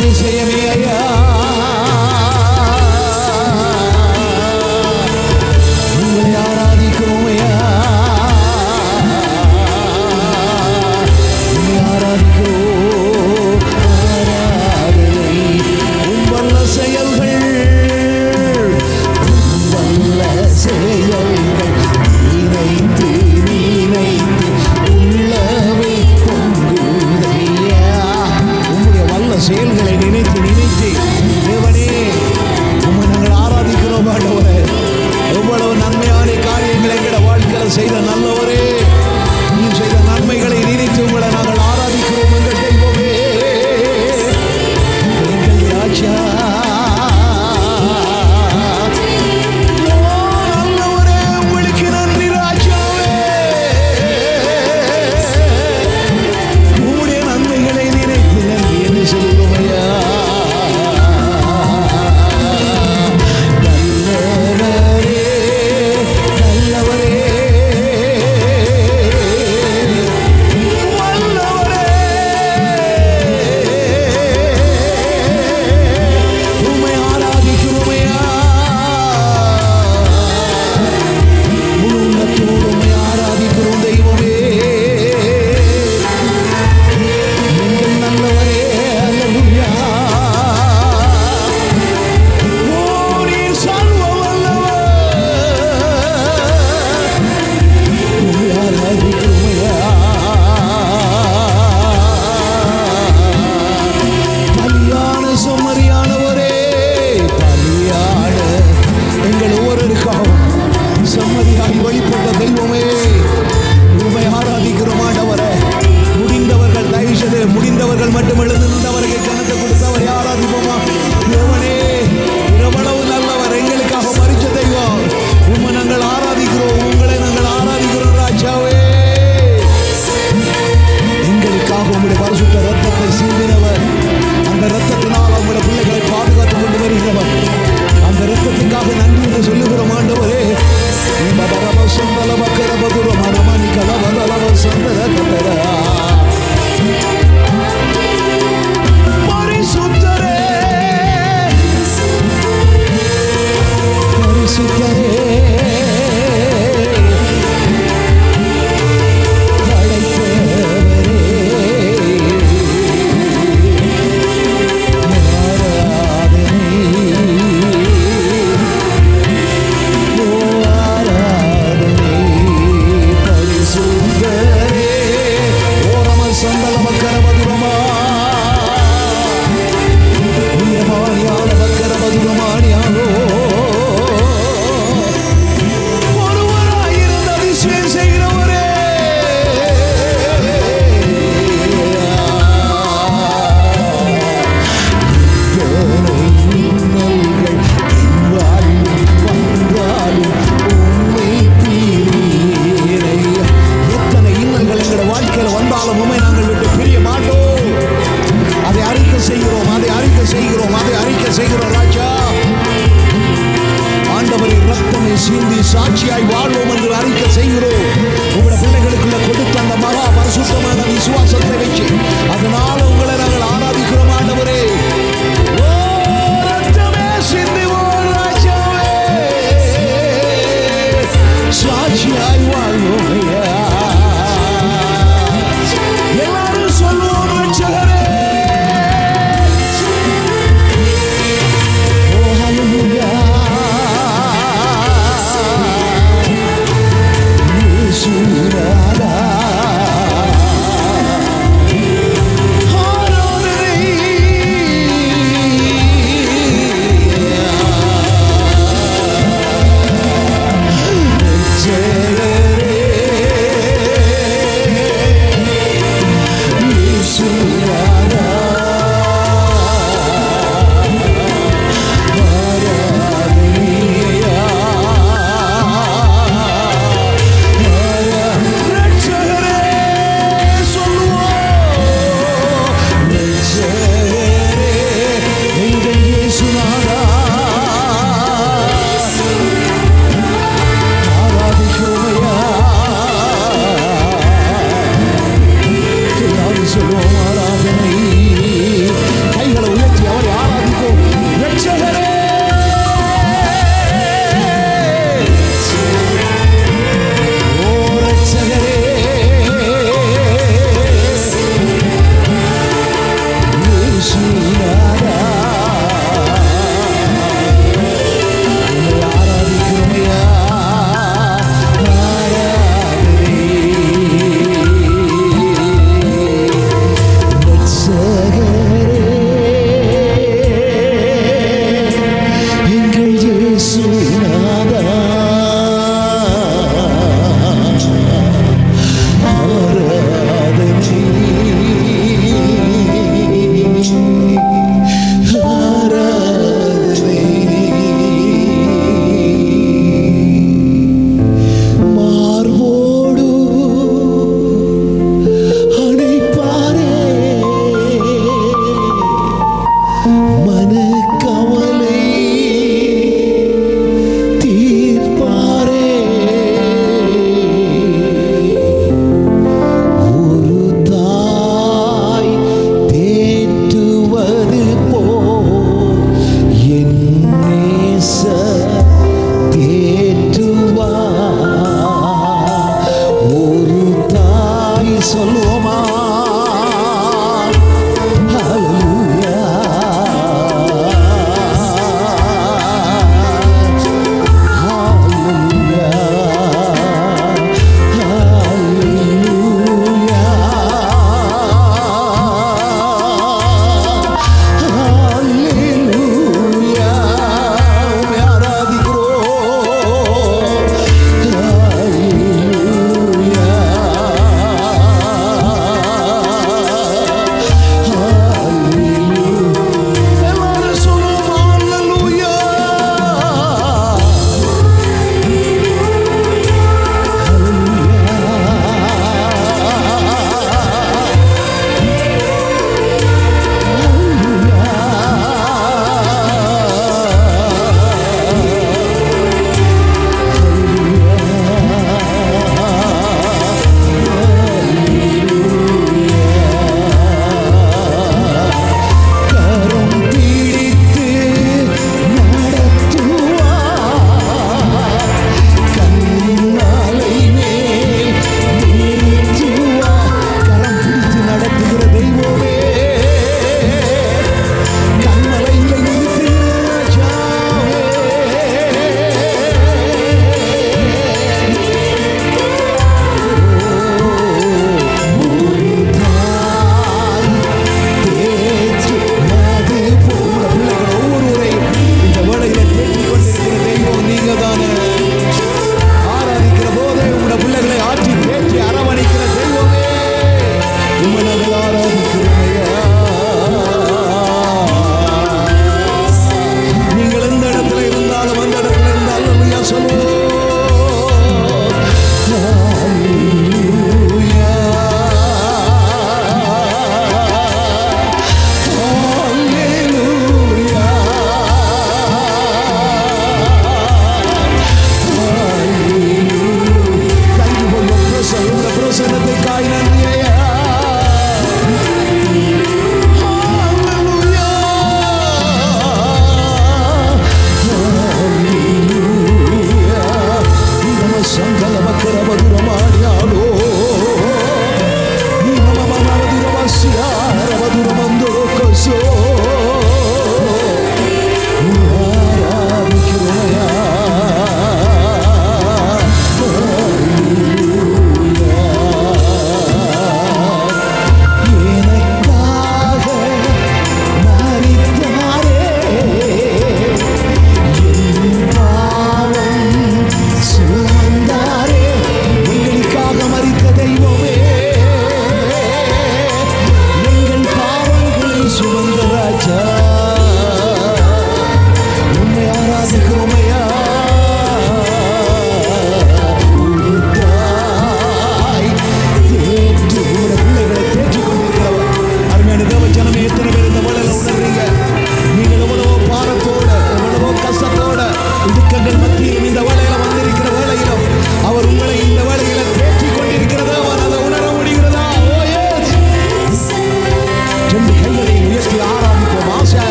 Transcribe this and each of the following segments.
அதிசயமே ஐயா. உங்களை ஆராதிக்கிறோம் ஐயா. உங்களை ஆராதிக்கிறோம். ஆராதனை உம் வல்ல செயல்கள், வல்ல செயல்கள் நினைத்து நினைத்து உள்ளவே பொங்குதையா. உங்களுடைய வல்ல செயல்களை நினைத்து நினைத்து தேவனே உம்மை நாங்கள் ஆராதிக்கிறோம் ஆண்டவரே. எவ்வளவு நன்மையான காரியங்களை எங்களோட வாழ்க்கையில் செய்த நல்லவரே, நீ செய்த நன்மைகளை நினைத்து உங்களை நாங்கள் ஆராதிக்கிறோம் எங்கள் தெய்வமே, எங்கள் ராஜா. முடிந்தவர்கள் மட்டுமல்ல, நின்றவர்கள் கணக்கு கொடுத்தவரை ஆராதிப்போமா தேவனே. எவ்வளவு நல்லவர், எங்களுக்காக மரிச்ச தெய்வம். உம்மை நாங்கள் ஆராதிக்கிறோம், உங்களை நாங்கள் ஆராதிக்கிறோம் ராஜாவே. எங்களுக்காக உங்களுடைய பரிசுத்த ரத்தத்தை சிந்தினவர், அந்த ரத்தத்தினால் உங்களுடைய பிள்ளைகளை பாதுகாத்துக் கொண்டு வருகிறவர். அந்த ரத்தத்துக்காக நன்றி என்று சொல்லுகிறோம் ஆண்டவரே. ஆராதனை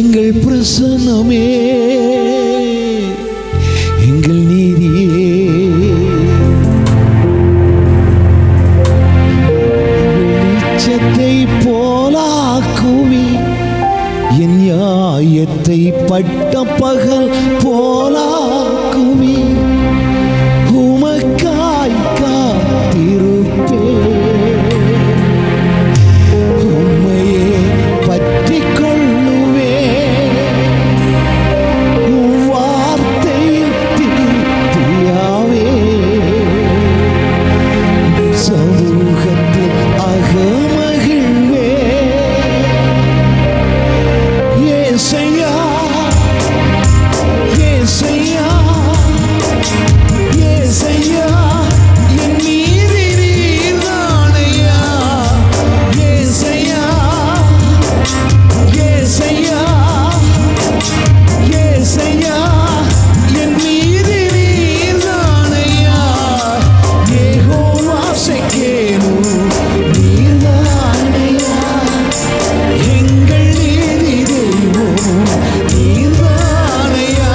எங்கள் பிரசன்னமே, எங்கள் நீதியே, வெளிச்சத்தை போலாக்குவி, என் நியாயத்தை பட்ட பகல் போலாக்குவி, உமக்காய் காத்திருப்பே, உம்மையே பற்றி கொள்ளுவே, வார்த்தையில் திருப்தியாவே, சமூகத்தில் அகமகிழ்வே. ஏசையா ஏசையா ஏசையா, என் நீதி நீர்தானையா. ஏசையா ஏசையா ஏசையா, என் நீதி நீர்தானையா. யெகோவா செக்கேனு நீர்தானையா, எங்கள் நீதி தெய்வம் நீர்தானையா.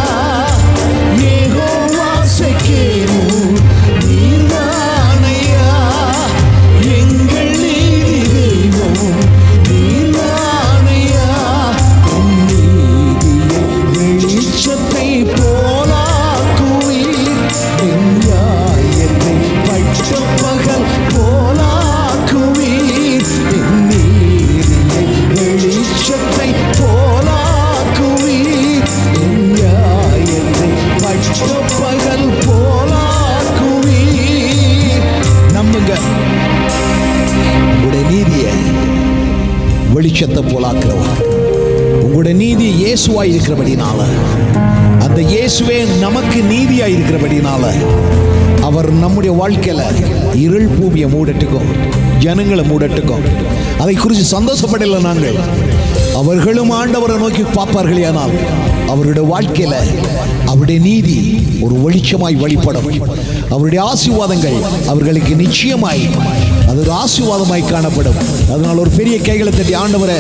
யெகோவா செக்கேனு நீர்தானையா, எங்கள் நீதி தெய்வம் நீர்தானையா. என் நீதியை வெளிச்சத்தை போலாக்குவீர், என் நியாயத்தை பட்ட பகல் போலாக்குவீர். என் நீதியை வெளிச்சத்தை போலாக்குவீர், என் நியாயத்தை பட்ட பகல் போலாக்குவீர். நம்புங்க, உங்களுடைய நீதியை வெளிச்சத்தை போலாக்குறவர். உங்களுடைய நீதி இயேசுவாய் இருக்கிறபடினால, அந்த இயேசுவே நமக்கு நீதியாய் இருக்கிறபடினால, அவர் நம்முடைய வாழ்க்கையில இருள் பூமியை மூடட்டுக்கும், ஜனங்களை மூடட்டுக்கும். அதை குறித்து சந்தோஷப்படல நாங்கள். அவர்களும் ஆண்டவரை நோக்கி பார்ப்பார்களேயானால் அவருடைய வாழ்க்கையில அவருடைய நீதி ஒரு வெளிச்சமாய் வெளிப்படும். அவருடைய ஆசீர்வாதங்கள் அவர்களுக்கு நிச்சயமாய் அது ஒரு ஆசீர்வாதமாய் காணப்படும். அதனால் ஒரு பெரிய கைகளை தட்டி, ஆண்டவரே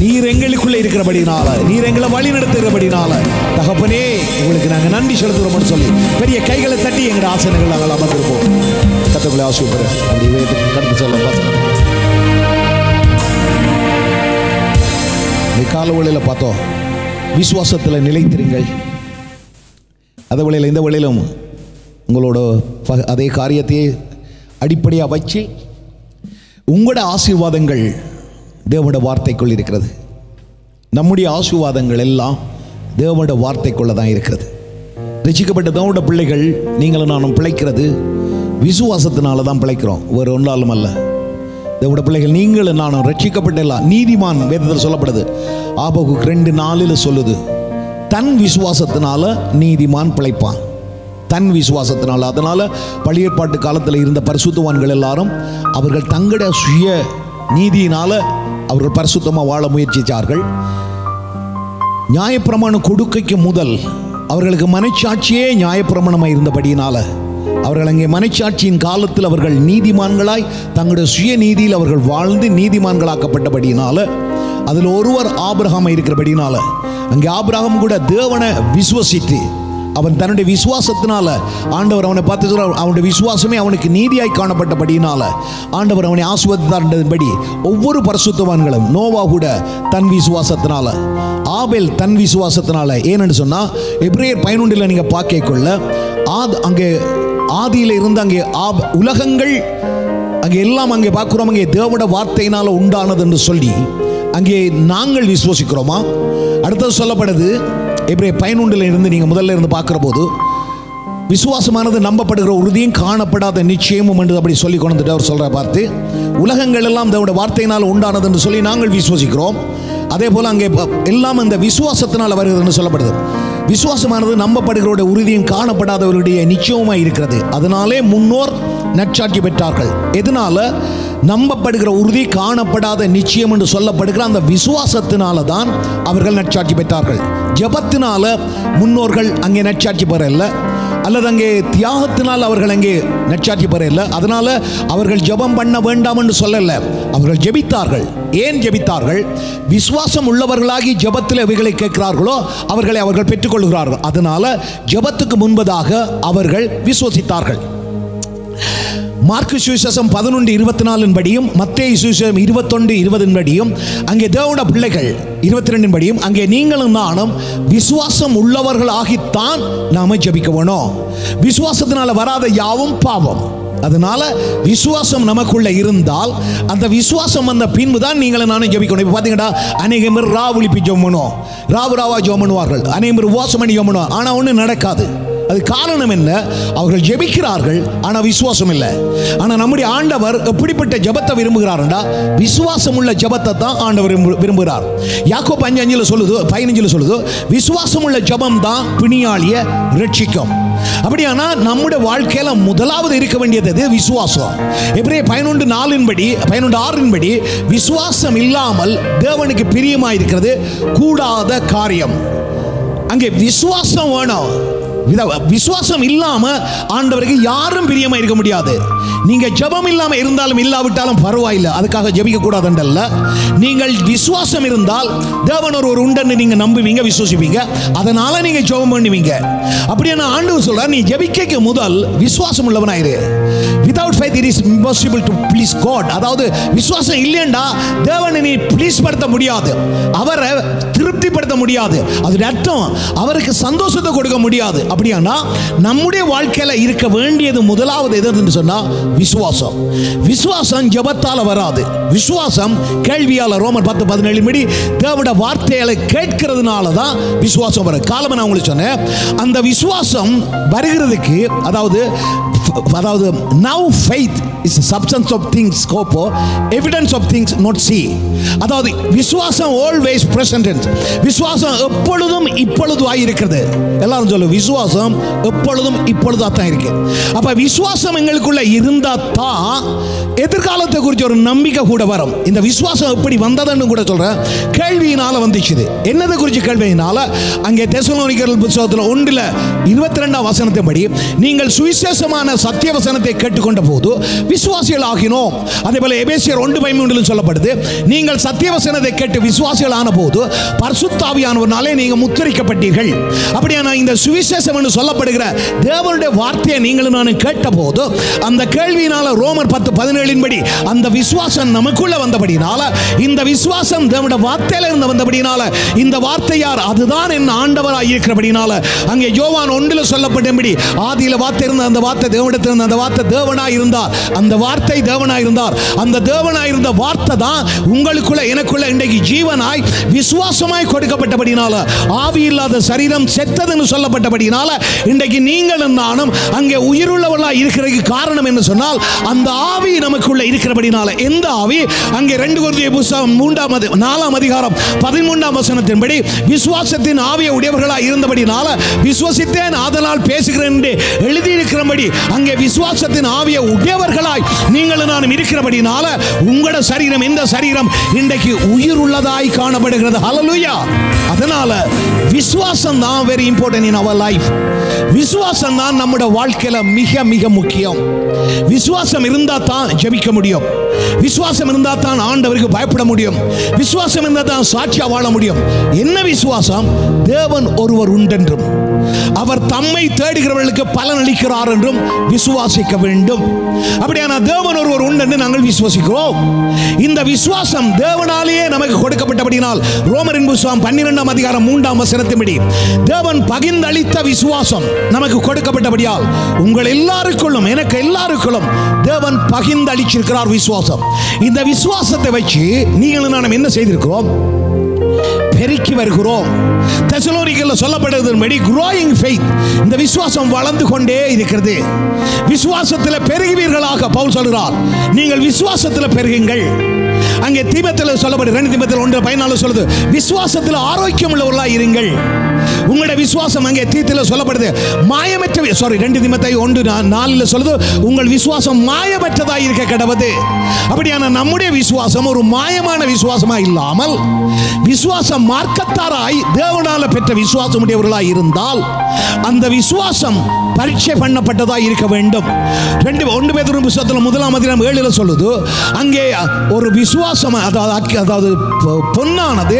நீர் எங்களுக்குள்ளே இருக்கிறபடினால, நீர் எங்களை வழி நடத்துகிறபடினால தகப்பனே உங்களுக்கு நாங்கள் நன்றி செலுத்துகிறோம்னு சொல்லி பெரிய கைகளை தட்டி எங்களுடைய ஆசனங்கள் நாங்கள் அமர்ந்திருப்போம். கர்த்தருடைய ஆசீர்வாதம் அப்படி கடந்து செல்ல கால வேளையில் பார்த்தோம், விசுவாசத்தில் நிலைத்திருங்கள். அதே வேளையில் இந்த வேளையிலும் உங்களோட அதே காரியத்தையே அடிப்படையாக வச்சு உங்களோட ஆசீர்வாதங்கள் தேவனுடைய வார்த்தைக்குள் இருக்கிறது. நம்முடைய ஆசீர்வாதங்கள் எல்லாம் தேவனுடைய வார்த்தைக்குள்ள தான் இருக்கிறது. ரட்சிக்கப்பட்ட தேவனுடைய பிள்ளைகள் நீங்களும் நானும் பிழைக்கிறது விசுவாசத்தினால தான் பிழைக்கிறோம், வேறு ஒன்றாலும் அல்ல. தேவனுடைய பிள்ளைகள் நீங்களும் நானும் ரட்சிக்கப்பட்டெல்லாம் நீதிமான் வேதத்தில் சொல்லப்படுது. ஆபகுக்கு 2:4 சொல்லுது, தன் விசுவாசத்தினால நீதிமான் பிழைப்பான், தன் விசுவாசத்தினால. அதனால பழைய ஏற்பாட்டு காலத்தில் இருந்த பரிசுத்தவான்கள் எல்லாரும் அவர்கள் தங்களுடைய சுய நீதியினால அவர்கள் பரிசுத்தமாக வாழ முயற்சித்தார்கள். நியாயப்பிரமாணம் கொடுக்கைக்கு முதல் அவர்களுக்கு மனச்சாட்சியே நியாயப்பிரமாணமாக இருந்தபடியினால அவர்கள் அங்கே மனச்சாட்சியின் காலத்தில் அவர்கள் நீதிமான்களாய் தங்களுடைய சுய நீதியில் அவர்கள் வாழ்ந்து நீதிமான்களாக்கப்பட்டபடியினால, அதில் ஒருவர் ஆபிரகாம் இருக்கிறபடினால அங்கே ஆபிரகாம் கூட தேவனை விசுவசித்து அவன் தன்னுடைய விசுவாசத்தினால ஆண்டவர் அவனை பார்த்து சொல்றார், அவனுடைய விசுவாசமே அவனுக்கு நீதியாய் காணப்பட்டபடினால ஆண்டவர் அவனை ஆசீர்வதித்தார்படி ஒவ்வொரு பரிசுத்தவான்களும், நோவா கூட தன் விசுவாசத்தினால, ஆபேல் தன் விசுவாசத்தினால. ஏன்னு சொன்னா எபிரேயர் 11 நீங்க பார்க்கக்குள்ள அங்கே ஆதியில இருந்து அங்கே உலகங்கள் அங்கே எல்லாம் அங்கே பார்க்கிறோம், அங்கே தேவனுடைய வார்த்தையினால உண்டானது என்று சொல்லி அங்கே நாங்கள் விசுவாசிக்கிறோமா? அடுத்தது சொல்லப்படுது எபிரேயர் 11 இருந்து நீங்க முதல்ல இருந்து பார்க்கிற போது, விசுவாசமானது நம்பப்படுகிற உறுதியும் காணப்படாத நிச்சயமும் என்று அப்படி சொல்லி கொண்டு அவர் சொல்ற பார்த்து, உலகங்கள் எல்லாம் தேவனுடைய வார்த்தையினால் உண்டானது என்று சொல்லி நாங்கள் விசுவாசிக்கிறோம். அதே போல அங்கே எல்லாம் இந்த விசுவாசத்தினால் வருகிறது சொல்லப்படுது. விசுவாசமானது நம்பப்படுகிற உறுதியும் காணப்படாதவருடைய நிச்சயமாய் இருக்கிறது. அதனாலே முன்னோர் நற்சாட்சி பெற்றார்கள். எதனால? நம்பப்படுகிற உறுதி காணப்படாத நிச்சயம் என்று சொல்லப்படுகிற அந்த விசுவாசத்தினால தான் அவர்கள் நற்சாட்சி பெற்றார்கள். ஜெபத்தினால முன்னோர்கள் அங்கே நற்சாட்சி பெறல. அல்லது அங்கே தியாகத்தினால் அவர்கள் அங்கே நற்சாட்சி பெறல. அதனால அவர்கள் ஜெபம் பண்ண வேண்டாம் என்று சொல்லல. அவர்கள் ஜெபித்தார்கள். ஏன் ஜெபித்தார்கள்? விசுவாசம் உள்ளவர்களாகி ஜெபத்தில் எவைகளை கேட்கிறார்களோ அவர்களை அவர்கள் பெற்றுக்கொள்கிறார்கள். அதனால ஜெபத்துக்கு முன்பதாக அவர்கள் விசுவசித்தார்கள். மார்க்கு சுவிசேஷம் 11:24 படியும் மத்தேயு சுவிசேஷம் 21:20 படியும் அங்கே தேவனுடைய பிள்ளைகள் 22 படியும் அங்கே நீங்களும் நானும் விசுவாசம் உள்ளவர்களாகித்தான் நாம ஜெபிக்க வேணும். விசுவாசத்தினால வராத யாவும் பாவம். அதனால விசுவாசம் நமக்குள்ள இருந்தால் அந்த விசுவாசம் வந்த பின்பு தான் நீங்களும் நானும் ஜெபிக்கணும். இப்போ பார்த்தீங்கன்னா அநேக பேர் ராவுளிப்பி ஜெபம் பண்ணுவோம், ராவா ஜெபம் பண்ணுவார்கள், அநேக பேர் உபவாசம் பண்ணி ஜெபம் பண்ணுவாங்க. ஆனால் ஒன்றும் நடக்காது. அது காரணம் என்ன? அவர்கள் ஜெபிக்கிறார்கள் ஆனால் விசுவாசம் இல்லை. ஆனால் நம்முடைய ஆண்டவர் எப்படிப்பட்ட ஜெபத்தை விரும்புகிறார்டா? விசுவாசம் உள்ள ஜெபத்தை தான் ஆண்டவர் விரும்புகிறார். யாக்கோபு 5:15 சொல்லுது, விசுவாசம் உள்ள ஜெபம் தான் பிணியாளிய ரட்சிக்கும். அப்படியானா நம்முடைய வாழ்க்கையில முதலாவது இருக்க வேண்டியது விசுவாசம். எபிரேயர் 11:6 படி விசுவாசம் இல்லாமல் தேவனுக்கு பிரியமாக இருக்கிறது கூடாத காரியம். அங்கே விசுவாசம் வேணும். விசுவாசம் இல்லாம ஆண்டவருக்கு யாரும் பிரியமா இருக்க முடியாது. நீங்க ஜெபம் இல்லாம இருந்தாலும் இல்லாவிட்டாலும் பரவாயில்லை, அதுக்காக ஜெபிக்க கூடாதுன்றல்ல. நீங்கள் விசுவாசம் இருந்தால் தேவன் ஒரு உண்டன்னு நீங்க நம்புவீங்க, விசுவாசிப்பீங்க, அதனால நீங்க ஜெபம் பண்ணுவீங்க. அப்படியே நான் ஆண்டவர் சொல்றார், நீ ஜெபிக்க முதல் விசுவாசம் உள்ளவனாயிரு. Without faith it is impossible to please God. அதாவது விசுவாசம் இல்லையண்டா தேவனை நீ ப்ளீஸ் படுத்த முடியாது, அவரை திருப்திப்படுத்த முடியாது. அதோட அர்த்தம் அவருக்கு சந்தோஷத்தை கொடுக்க முடியாது. அப்படியானா நம்முடைய வாழ்க்கையில இருக்க வேண்டியது முதலாவது எதுன்னு சொன்னா விசுவாசம். விசுவாசம் ஜெபத்தால வராது, விசுவாசம் கேள்வியால. ரோமர் 10:17 படி தேவனுடைய வார்த்தைகளை கேட்கிறதுனால தான் விசுவாசம் வரும். காலமா நான் உங்களுக்கு சொன்னேன், அந்த விசுவாசம் வருகிறதுக்கு அதாவது now faith is the substance of things hope, evidence of things not see. அதாவது விசுவாசம் always present tense. விசுவாசம் எப்பொழுதும் இப்பொழுதுவாய் இருக்கிறது. எல்லாரும் சொல்லுங்க, விசுவாசம் எப்பொழுதும் இப்பொழுதா தான் இருக்கு. அப்ப விசுவாசம் எங்களுக்குள்ள இருந்தா தான் எதிர்காலத்தை குறித்து ஒரு நம்பிக்கை கூட வரும். இந்த விசுவாசம் எப்படி வந்ததுன்னு கூட சொல்றேன். கேள்வியினால வந்துச்சு. என்னதை குறித்து கேள்வியினால? அங்கே தெசலோனிக்கர்கள் புத்தகத்தில் 1:22 படி நீங்கள் சுவிசேஷமான சத்திய வசனத்தை கேட்டுக்கொண்ட போது விசுவாசிகள் ஆகினோம். அதே போல எபேசியர் 1:13 சொல்லப்படுது, நீங்கள் சத்திய வசனத்தை கேட்டு விசுவாசிகள் ஆன போது பரிசுத்த ஆவியானவராலே நீங்க முத்திரிக்கப்பட்டீர்கள். அப்படியான இந்த சுவிசேஷம் என்று சொல்லப்படுகிற தேவனுடைய வார்த்தையை நீங்களும் நான் கேட்ட போது அந்த கேள்வியினால ரோமர் 10:17 படி அந்த விசுவாசம் நமக்குள்ள வந்தபடினால, இந்த விசுவாசம் தேவனுடைய வார்த்தையில இருந்து வந்தபடினால, இந்த வார்த்தை யார்? அதுதான் என் ஆண்டவராய் இருக்கிறபடினால அங்கே யோவான் 1 சொல்லப்பட்டபடி ஆதியில வார்த்தை இருந்த அந்த வார்த்தை தேவனிடத்தில் இருந்த அந்த வார்த்தை தேவனாய் இருந்தார், அந்த வார்த்தை தேவனாய் இருந்தார், அந்த தேவனாய் இருந்த வார்த்தை தான் உங்களுக்குள்ள எனக்குள்ள இன்றைக்கு ஜீவனாய் விசுவாசமாய் கொடுக்கப்பட்டபடினால, ஆவி இல்லாத சரீரம் செத்ததுன்னு சொல்லப்பட்டபடினால இன்றைக்கு நீங்களும் நானும் அங்கே உயிருள்ளவர்களாய் இருக்கிறதுக்கு காரணம் என்ன சொன்னால் அந்த ஆவி நமக்குள்ள இருக்கிறபடினால. எந்த ஆவி? அங்கே 2 கொரிந்தியர் புத்தகம் 4:13 படி விசுவாசத்தின் ஆவியை உடையவர்களாய் இருந்தபடினால விசுவசித்தேன் ஆதலால் பேசுகிறேன் என்று எழுதியிருக்கிறபடி அங்கே விசுவாசத்தின் ஆவியை உடையவர்களாய் நீங்களும் நானும் இருக்கிறபடினால உங்களோட சரீரம், எந்த சரீரம் இன்றைக்கு உயிர் உள்ளதாய் காணப்படுகிறது. ஹல்லேலூயா. அதனால விசுவாசம் தான் very important in our life. விசுவாசம் தான் நம்முடைய வாழ்க்கையில மிக மிக முக்கியம். விசுவாசம் இருந்தா தான் ஜெபிக்க முடியும், விசுவாசம் இருந்தா தான் ஆண்டவருக்கு பயப்பட முடியும், விசுவாசம் இருந்தா தான் சாட்சியா வாழ முடியும். என்ன விசுவாசம்? தேவன் ஒருவர் உண்டென்றும் அவர் தம்மை தேடுகிறவர்களுக்கு பலன் அளிக்கிறார் என்றும் விசுவாசிக்க வேண்டும். அப்படியான தேவன் ஒருவர் உண்டென்று நாங்கள் விசுவாசிக்கிறோம். இந்த விசுவாசம் தேவனாலேயே நமக்கு கொடுக்கப்பட்டபடினால் ரோமரின் புத்தகம் 12:3 தேவன் பகிர்ந்தளித்த விசுவாசம் நமக்கு கொடுக்கப்பட்டபடியால் உங்கள் எல்லாருக்குள்ளும் எனக்கு எல்லாருக்குள்ளும் தேவன் பகிர்ந்தளிச்சிருக்கிறார் விசுவாசம். இந்த விசுவாசத்தை வச்சு நீங்களும் நாம் என்ன செய்திருக்கிறோம்? பெருக்கி வருகிறோம். தெசலோனிக்கேயர்ல சொல்லப்படுவதன்படி growing faith, இந்த விசுவாசம் வளர்ந்து கொண்டே இருக்கிறது. விசுவாசத்தில் பெருகுவீர்களாக பவுல் சொல்கிறார். நீங்கள் விசுவாசத்தில் பெருகுங்கள். அங்கே தீமோத்தேயுல சொல்லப்படுது, 2 தீமோத்தேயு 1:14 சொல்லுது, விசுவாசத்தில் ஆரோக்கியம் உள்ளவர்களாய் இருங்கள். உங்களுடைய விசுவாசம் அங்கே தீத்துல சொல்லப்படுது மாயமற்ற, 2 தீமோத்தேயு 1:4 சொல்லுது, உங்கள் விசுவாசம் மாயமற்றதாய் இருக்க கடவுது. அப்படியான நம்முடைய விசுவாசம் ஒரு மாயமான விசுவாசமா இல்லாமல் விசுவாசம் மார்க்கத்தாராய் தேவன் ஆவியானவரால் பெற்ற விசுவாசம் உடையவர்களாய் இருந்தால் அந்த விசுவாசம் பரீட்சை பண்ணப்பட்டதாக இருக்க வேண்டும். 1 பேதுரு புத்தகத்தில் 1:7 சொல்லுது, அங்கே ஒரு விசுவாசம், அதாவது பொன்னானது,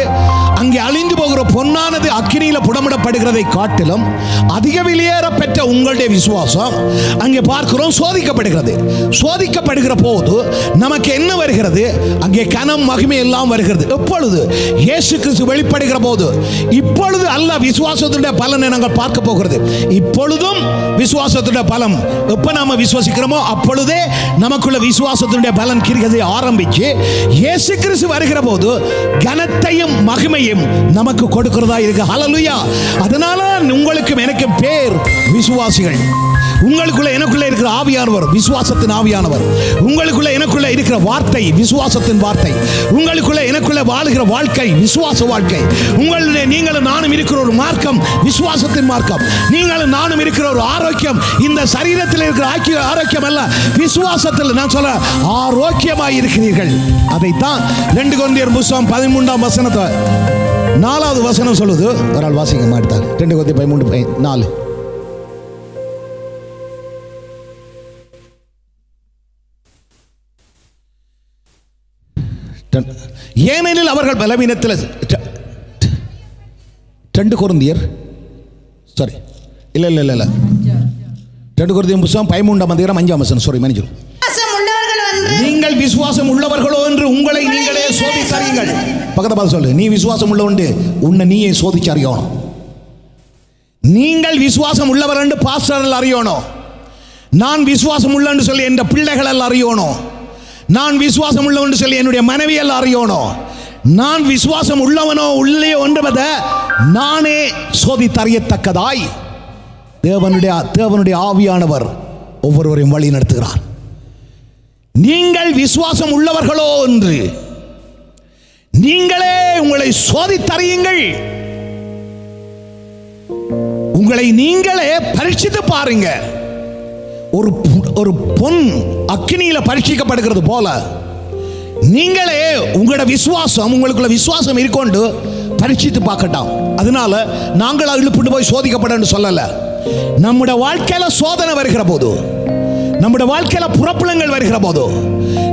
அங்கே அழிந்து போகிற பொன்னானது அக்கினியில் புடமிடப்படுகிறதை காட்டிலும் அதிக விலையேற பெற்ற உங்களுடைய விசுவாசம் அங்கே பார்க்கிறோம் சோதிக்கப்படுகிறது. சோதிக்கப்படுகிற போது நமக்கு என்ன வருகிறது? அங்கே கனம் மகிமை எல்லாம் வருகிறது. எப்பொழுது? இயேசு கிறிஸ்து வெளிப்படுகிற போது. இப்பொழுது அல்ல விசுவாசத்துடைய பலனை நாங்கள் பார்க்க போகிறது. இப்பொழுதும் விசுவாசத்துடைய பலம் எப்ப நாம விசுவாசிக்கிறோமோ அப்பொழுதே நமக்குள்ள விசுவாசத்துடைய பலன் கிரியை ஆரம்பிச்சு இயேசு கிறிஸ்து வருகிற போது கனத்தையும் மகிமையும் நமக்கு கொடுக்கிறதா இருக்கு. ஹல்லேலூயா. அதனால உங்களுக்கும் எனக்கு பேர் விசுவாசிகள். உங்களுக்குள்ள எனக்குள்ள இருக்கிற ஆவியானவர் விசுவாசத்தின் ஆவியானவர். உங்களுக்குள்ள எனக்குள்ள இருக்கிற வார்த்தை விசுவாசத்தின் வார்த்தை. உங்களுக்குள்ள எனக்குள்ள வாழுகிற வாழ்க்கை விசுவாச வாழ்க்கை. உங்களுடைய நீங்களும் நானும் இருக்கிற ஒரு மார்க்கம் விசுவாசத்தின் மார்க்கம். நீங்களும் நானும் இருக்கிற ஒரு ஆரோக்கியம் இந்த சரீரத்தில் இருக்கிற ஆரோக்கியம் அல்ல, விசுவாசத்தில் நான் சொல்ல ஆரோக்கியமாய் இருக்கிறீர்கள். அதைத்தான் 2 கொரிந்தியர் புத்தகம் 13ஆம் வசனத்தை 4வது வசனம் சொல்லுது. ஒரு ஆள் வாசிக்க மாட்டார். 2 கொரிந்தியர் 13:4. ஏனெனில் அவர்கள் பலவீனத்தில் 2 கொரிந்தியர் 2 கொரிந்தியர் புத்தகம் 13ஆம் அதிகாரம் 5ஆம் வசனம். மன்னிச்சு. நீங்கள் விசுவாசம் உள்ளவர்களோ என்று உங்களை நீங்களே சோதித்தறியுங்கள். பக்கத்தை பார்த்து சொல்லு, நீ விசுவாசம் உள்ளவண்டு உன்னை நீயே சோதிச்சு அறியணும். நீங்கள் விசுவாசம் உள்ளவர் என்று பாஸ்டர்கள் அறியணும். நான் விசுவாசம் உள்ளன்னு சொல்லி என் பிள்ளைகள் அறியணும். நான் விசுவாசம் உள்ளவன் சொல்லி என்னுடைய மனைவியல் அறியணும். நான் விசுவாசம் உள்ளவனோ உள்ளையோ என்பதை நானே சோதித்தறியத்தக்கதாய் தேவனுடைய ஆவியானவர் ஒவ்வொருவரையும் வழி நடத்துகிறார். நீங்கள் விசுவாசம் உள்ளவர்களோ என்று நீங்களே உங்களை சோதித்தறியுங்கள். உங்களை நீங்களே பரீட்சித்து பாருங்க. ஒரு பொன் அக்கினியில பரீட்சிக்கப்படுகிறது போல நீங்களே உங்களோட விசுவாசம், உங்களுக்குள்ள விசுவாசம் இருக்கொண்டு பரீட்சித்து பார்க்கட்டாம். அதனால நாங்கள் இழுப்புண்டு போய் சோதிக்கப்பட சொல்லல. நம்முடைய வாழ்க்கையில சோதனை வருகிற போது, நம்முடைய வாழ்க்கையில புறப்புலங்கள் வருகிற போது,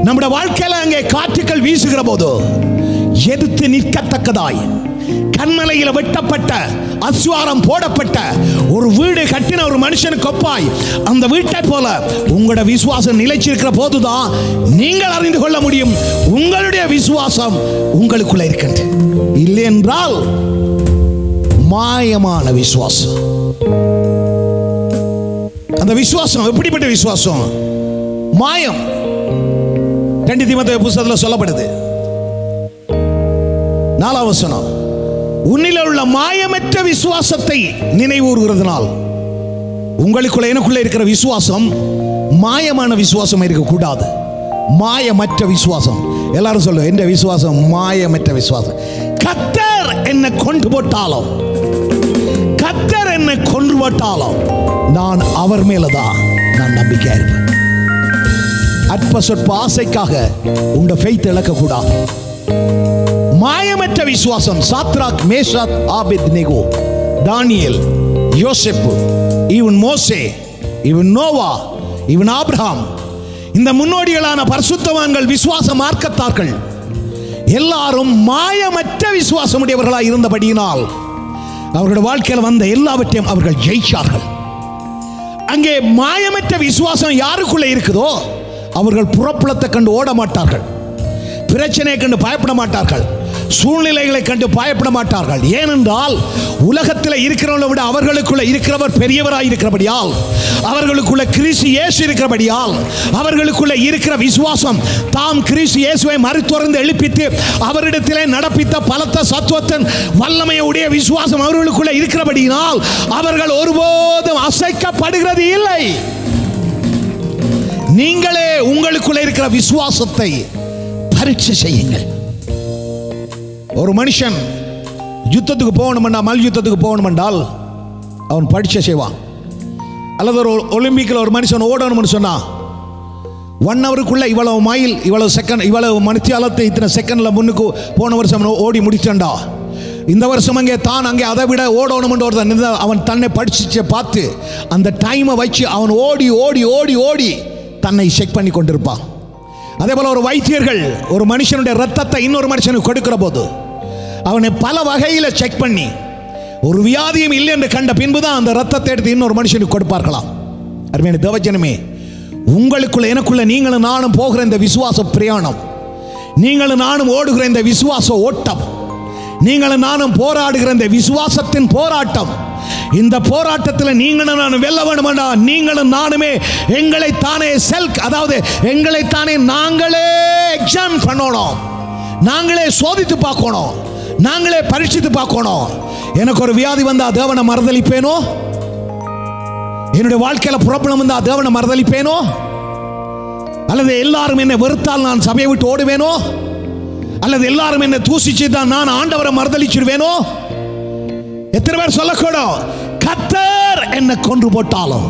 நம்முடைய வாழ்க்கையில அங்கே காற்றுக்கள் வீசுகிற போது எதிர்த்து நிற்கத்தக்கதாய் கண்மலையில் வெட்டப்பட்ட அஸ்வாரம் போடப்பட்ட ஒரு வீடு கட்டின ஒரு மனுஷனுக்கு ஒப்பாய் அந்த வீட்டை போல உங்களோட விசுவாசம் நிலைச்சிருக்கிற போதுதான் நீங்கள் அறிந்து கொள்ள முடியும் உங்களுடைய விசுவாசம் உங்களுக்குள்ள இருக்கின்றது. இல்லை என்றால் மாயமான விசுவாசம். அந்த விசுவாசம் எப்படிப்பட்ட விசுவாசம்? மாயம். 2 தீமோத்தேயு புத்தகத்தில் சொல்லப்படுது 4ஆம் வசனம், உன்னில் உள்ள மாயமற்ற விசுவாசத்தை நினைவூறுகிறதுனால். உங்களுக்குள்ள எனக்குள்ள இருக்கிற விசுவாசம் மாயமான விசுவாசம் இருக்கக்கூடாது. மாயமற்ற விசுவாசம். எல்லாரும் சொல்லு, என்ற விசுவாசம் மாயமற்ற விசுவாசம். கர்த்தர் என்னை கொண்டு போட்டாலும், கர்த்தர் என்னை கொண்டு போட்டாலும் நான் அவர் மேலதான் நான் நம்பிக்கையா இருப்பேன். அற்ப சொற்ப ஆசைக்காக உங்க ஃபெய்த் இழக்கக்கூடாது. மாயமற்ற விசுவாசம். சாத்ராக், மேஷாக், ஆபேத்நேகோ, தானியேல், யோசேப்பு, ஈவன் மோசே, ஈவன் நோவா, ஈவன் ஆபிரகாம், இந்த முன்னோடிகளான பரிசுத்தவான்கள், விசுவாச மார்க்கத்தார்கள் எல்லாரும் மாயமற்ற விசுவாசம் உடையவர்களாக இருந்தபடியினால் அவர்களுடைய வாழ்க்கையில் வந்த எல்லாவற்றையும் அவர்கள் ஜெயிச்சார்கள். அங்கே மாயமற்ற விசுவாசம் யாருக்குள்ள இருக்குதோ அவர்கள் புறப்புலத்தை கண்டு ஓட மாட்டார்கள், பிரச்சனையை கண்டு பயப்பட மாட்டார்கள், சூழ்நிலைகளை கண்டு பயப்பட மாட்டார்கள். ஏனென்றால் உலகத்தில் இருக்கிறவங்களை விட அவர்களுக்குள்ள இருக்கிறவர் பெரியவராய் இருக்கிறபடியால், அவர்களுக்குள்ள கிறிஸ்து இயேசு இருக்கிறபடியால், அவர்களுக்குள்ள இருக்கிற விசுவாசம் தாம் கிறிஸ்து இயேசுவை மறுத்துறந்து எழுப்பித்து அவரிடத்திலே நடப்பித்த பலத்த சத்துவத்தின் வல்லமையுடைய விசுவாசம் அவர்களுக்குள்ள இருக்கிறபடியால் அவர்கள் ஒருபோதும் அசைக்கப்படுகிறது இல்லை. நீங்களே உங்களுக்குள்ள இருக்கிற விசுவாசத்தை பரீட்சை செய்யுங்கள். ஒரு மனுஷன் யுத்தத்துக்கு போகணுமெண்டா, மல் யுத்தத்துக்கு போகணுமென்றால் அவன் பரீட்சை செய்வான். அல்லது ஒரு ஒலிம்பிக்கில் ஒரு மனுஷன் ஓடணும்னு சொன்னா 1 ஹவருக்குள்ள இவ்வளவு மைல், இவ்வளவு செகண்ட், இவ்வளவு மணித்தியாலத்தை இத்தனை செகண்ட்ல முன்னுக்கு போன வருஷம் ஓடி முடிச்சண்டா இந்த வருஷம் அங்கே அதை விட ஓடணும் என்று ஒருத்தன் அவன் தன்னை படிச்சு பார்த்து அந்த டைமை வச்சு அவன் ஓடி ஓடி ஓடி ஓடி தன்னை செக் பண்ணி கொண்டிருப்பான். அதே போல ஒரு வைத்தியர்கள் ஒரு மனுஷனுடைய ரத்தத்தை இன்னொரு மனுஷனுக்கு கொடுக்கிற போது அவனை பல வகையில் செக் பண்ணி ஒரு வியாதியும் இல்லை என்று கண்ட பின்புதான் அந்த ரத்தத்தை எடுத்து இன்னொரு மனுஷனுக்கு கொடுப்பார்களாம். அருமையான தேவஜனமே, உங்களுக்குள்ள எனக்குள்ள நீங்களும் நானும் போகிற இந்த விசுவாச பிரயாணம், நீங்களும் நானும் ஓடுகிற இந்த விசுவாச ஓட்டம், நீங்களும் நானும் போராடுகிற இந்த விசுவாசத்தின் போராட்டம், இந்த போராட்டத்தில் நீங்களும் நானும் வெல்ல வேண்டுமென்றா நீங்களும் நானுமே எங்களை தானே அதாவது எங்களை தானே நாங்களே எக்ஸாம் பண்ணணும், நாங்களே சோதித்து பார்க்கணும், நாங்களே பரீட்சித்து பார்க்கணும். எனக்கு ஒரு வியாதி வந்தா தேவனை மறுதலிப்பேனோ? என்னுடைய வாழ்க்கையில் ப்ராப்ளம் வந்தா தேவனை மறுதலிப்பேனோ? அல்லது எல்லாரும் என்னை வெறுத்தால் நான் சபையை விட்டு ஓடுவேனோ? அல்லது எல்லாரும் என்னை தூசிச்சு தான் நான் ஆண்டவரை மறுதலிச்சிடுவேனோ? எத்தனை பேர் சொல்லக்கூடும், கர்த்தர் என்னை கொன்று போட்டாலும்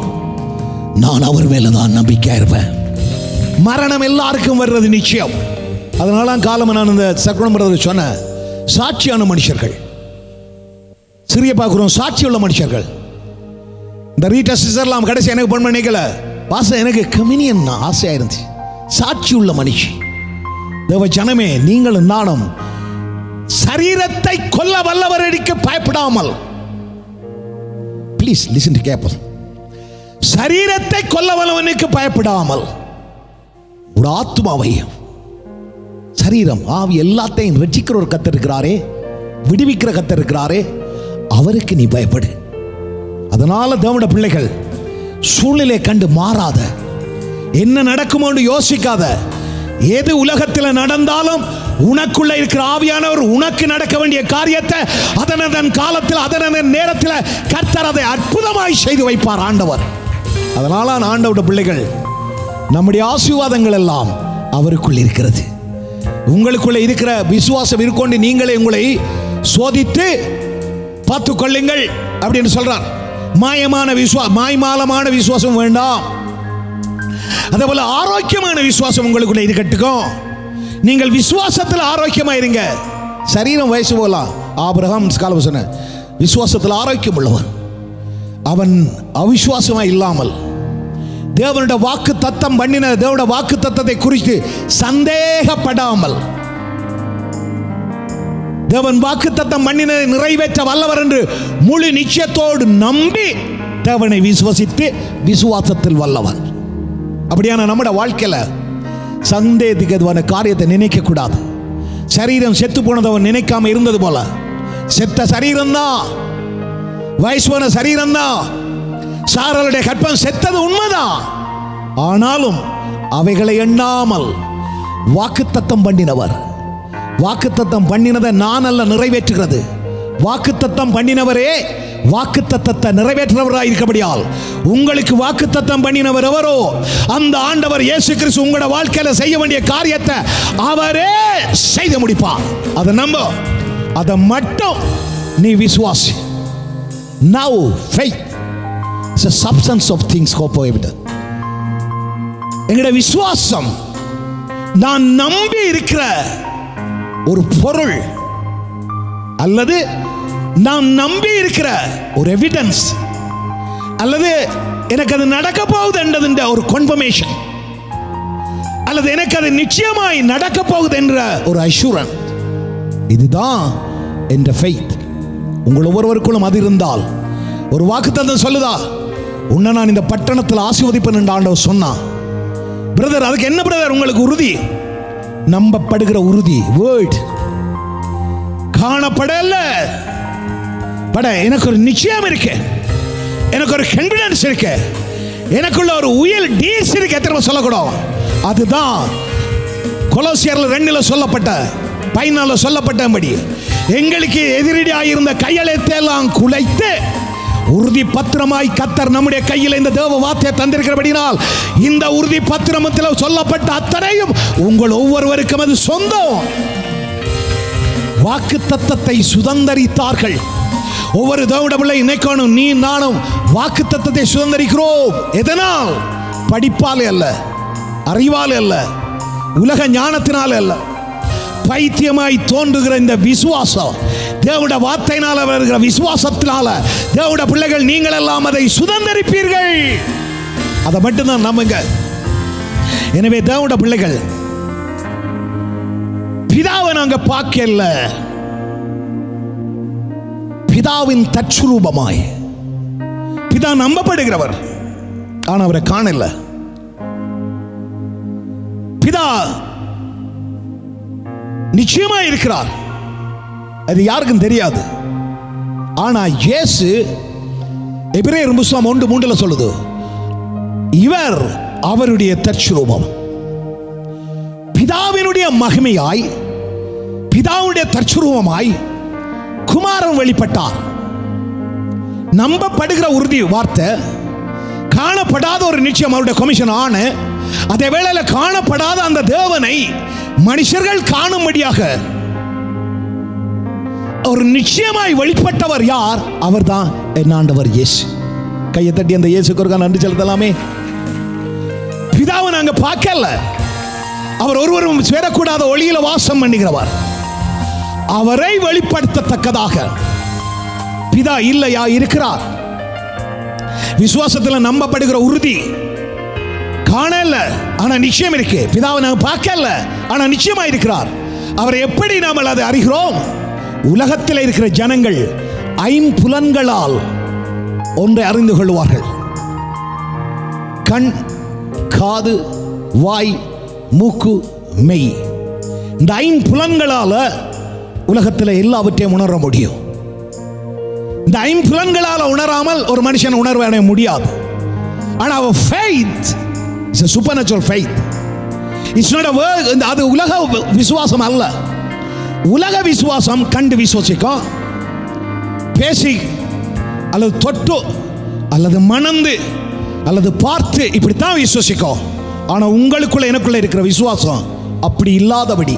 நான் அவர் மேல தான் நம்பிக்கையா இருப்பேன். மரணம் எல்லாருக்கும் வர்றது நிச்சயம். அதனால காலம் நான் இந்த சக்கரம் சொன்ன சாட்சியான மனுஷர்கள், சிறிய பார்க்கிறோம் சாட்சி உள்ள மனுஷர்கள். இந்த ரீட்டா சிஸ்டர்லாம் கடைசி எனக்கு பொன் பண்ணிக்கல வாச எனக்கு கம்யூனியன் ஆசையா இருந்துச்சு. சாட்சி உள்ள மனுஷி தேவ ஜனமே, நீங்களும் நானும் சரீரத்தை கொல்ல வல்லவருக்கு பயப்படாமல், ப்ளீஸ் லிசன் டு கேர்ஃபுல், சரீரத்தை கொல்ல வல்லவனுக்கு பயப்படாமல் ஒரு ஆத்மாவையும் சரீரம் ஆவி எல்லாத்தையும் ரட்சிக்கிற ஒரு கர்த்தர் இருக்கிறாரே, விடுவிக்கிற கர்த்தர் இருக்கிறாரே, அவருக்கு நீ பயப்படு. அதனால தேவனுடைய பிள்ளைகள் சூழ்நிலை கண்டு மாறாத, என்ன நடக்குமோ யோசிக்காத, எது உலகத்தில் நடந்தாலும் உனக்குள்ள இருக்கிற ஆவியானவர் உனக்கு நடக்க வேண்டிய காரியத்தை அதனதன் காலத்தில் அதனதன் நேரத்தில் கர்த்தர் அதை அற்புதமாய் செய்து வைப்பார் ஆண்டவர். அதனால ஆண்டவருடைய பிள்ளைகள் நம்முடைய ஆசீர்வாதங்கள் எல்லாம் அவருக்குள் இருக்கிறது. உங்களுக்குள்ள இருக்கிற விசுவாசம் இருக்கொண்டு நீங்களே உங்களை சோதித்து பார்த்து கொள்ளுங்கள் அப்படின்னு சொல்றார். மாய்மாலமான விசுவாசம் வேண்டாம், அதே போல ஆரோக்கியமான விசுவாசம் உங்களுக்குள்ள இருக்கட்டும். நீங்கள் விசுவாசத்தில் ஆரோக்கியமா இருங்க. சரீரம் வயசு போகலாம். ஆபிரகாம் காலம் சொன்ன விசுவாசத்தில் ஆரோக்கியம் உள்ளவன், அவன் அவிசுவாசமா இல்லாமல் தேவனுடைய வாக்கு தத்தம் பண்ணின தேவனுடைய வாக்கு தத்தத்தை குறித்து சந்தேகப்படாமல், தேவன் வாக்கு தத்தம் பண்ணினதை நிறைவேற்ற வல்லவர் என்று முழு நிச்சயத்தோடு நம்பி தேவனை விசுவசித்து விசுவாசத்தில் வல்லவன். அப்படியான நம்முடைய வாழ்க்கையில சந்தேகத்துக்கு காரியத்தை நினைக்க கூடாது. சரீரம் செத்து போனதவன் நினைக்காம இருந்தது போல, செத்த சரீரம் தான், வயசு போன சரீரம் தான், சாரலுடைய கற்பம் செத்தது உண்மைதான். ஆனாலும் அவைகளை எண்ணாமல் வாக்குத்தத்தம் பண்ணினவர், வாக்குத்தத்தம் பண்ணினதை நான் அல்ல நிறைவேற்றுகிறது, வாக்குத்தத்தம் பண்ணினவரே வாக்குத்தத்தத்தை நிறைவேற்றவராக இருக்கபடியால் உங்களுக்கு வாக்குத்தத்தம் பண்ணினவர் எவரோ அந்த ஆண்டவர் இயேசு கிறிஸ்து உங்களோட வாழ்க்கையில செய்ய வேண்டிய காரியத்தை அவரே செய்து முடிப்பார். அதை நம்ப, அதை மட்டும் நீ விசுவாசி. Now faith is a substance of things hoped for evident. எங்களுடைய விசுவாசம் நான் நம்பி இருக்கிற ஒரு பொருள் அல்லது நான் நம்பி இருக்கிற ஒரு எவிடன்ஸ் அல்லது எனக்கு அது நடக்க போகுது என்ற ஒரு கன்ஃபர்மேஷன் அல்லது எனக்கு அது நிச்சயமாய் நடக்க போகுது என்ற ஒரு அஷூரன்ஸ். இதுதான் என்ற ஃபெய்த். உங்கள் ஒவ்வொருவருக்குள்ளும் அது இருந்தால், ஒரு வாக்குத்தத்தம் சொல்லுதா, உன்னை நான் இந்த பட்டணத்தில் ஆசீர்வதிப்பேன் என்று ஆண்டவர் சொன்னான். பிரதர், அதுக்கு என்ன பிரதர் உங்களுக்கு உறுதி? நம்பப்படுகிற உறுதி, வேர்ட். காணப்படல பட எனக்கு ஒரு நிச்சயம் இருக்கு, எனக்கு ஒரு கான்ஃபிடன்ஸ் இருக்கு, எனக்குள்ள ஒரு உயல் டீஸ் இருக்கு. எத்தனை சொல்லக்கூடும்? அதுதான் கொலோசியர்ல 2 சொல்லப்பட்ட 14 சொல்லப்பட்டபடி எங்களுக்கு எதிரடியாக இருந்த கையெழுத்தை எல்லாம் குலைத்து உறுதி பத்திரமாய் கர்த்தர் நம்முடைய கையில் இந்த தேவ வார்த்தையை தந்திருக்கிறபடினால் இந்த உறுதி பத்திரத்தில் சொல்லப்பட்ட அத்தனையும் உங்கள் ஒவ்வொருவருக்கும் அது சொந்தம். வாக்கு தத்தத்தை சுதந்தரித்தார்கள். ஒவ்வொரு தேவனுடைய இணைக்கணும், நீ நானும் வாக்கு தத்தத்தை சுதந்தரிக்கிறோம். எதனால்? படிப்பாலே அல்ல, அறிவாலே அல்ல, உலக ஞானத்தினாலே அல்ல. பைத்தியமாய் தோன்றுகிற இந்த விசுவாசம் தேவனுடைய வார்த்தையினால் வருகிற விசுவாசத்தினால தேவனுடைய பிள்ளைகள் நீங்கள் எல்லாம் அதை சுதந்தரிப்பீர்கள். அதை மட்டும்தான் நம்புங்க. எனவே தேவனுடைய பிள்ளைகள், பிதாவை நாங்க பார்க்கல, பிதாவின் தற்சுரூபமாய் பிதா நம்பப்படுகிறவர், ஆனா அவரை காணல. பிதா நிச்சயமா இருக்கிறார், அது யாருக்கும் தெரியாது. ஆனா இயேசு எபிரேயர் புத்தகம் 1:3 சொல்லுது, இவர் அவருடைய தற்சுரூபம். பிதாவினுடைய மகிமையாய், பிதாவுடைய தற்சுரூபமாய் குமாரன் வெளிப்பட்டார். நம்பப்படுகிற உறுதி வார்த்தை, காணப்படாத ஒரு நிச்சயம் அவருடைய கமிஷன் ஆன. அதே வேளையில் காணப்படாத அந்த தேவனை மனுஷர்கள் காணும்படியாக ஒரு நிச்சயமாய் வெளிப்பட்டவர் யார்? அவர்தான் என் ஆண்டவர் இயேசு. கையை தட்டி அந்த இயேசுக்கு நன்றி செலுத்தலாமே. பிதாவை நாங்க பார்க்கல, அவர் ஒருவரும் சேரக்கூடாத ஒளியில வாசம் பண்ணுகிறவர். அவரை வெளிப்படுத்தத்தக்கதாக பிதா இல்லையா? இருக்கிறார். விசுவாசத்தில் நம்பப்படுகிற உறுதி காணல, ஆனா நிச்சயம் இருக்கு. பிதாவை நாங்க பார்க்கல, ஆனா நிச்சயமா இருக்கிறார். அவரை எப்படி நாம் அதை அறிகிறோம்? உலகத்தில் இருக்கிற ஜனங்கள் ஐம்புலன்களால் ஒன்றை அறிந்து கொள்வார்கள். கண், காது, வாய், மூக்கு, மெய். இந்த ஐம்புலன்களால உலகத்தில் எல்லாவற்றையும் உணர முடியும். இந்த ஐம்புலன்களால உணராமல் ஒரு மனுஷன் உணர்வு அடைய முடியாது. ஆனா our faith is a supernatural faith. It's not a word. அது உலக விசுவாசம் அல்ல. உலக விசுவாசம் கண்டு விசுவாசிக்கும், பேசி அல்லது தொட்டு அல்லது மணந்து அல்லது பார்த்து இப்படித்தான் விசுவாசிக்கும். ஆனா உங்களுக்குள்ள எனக்குள்ள இருக்கிற விசுவாசம் அப்படி இல்லாதபடி,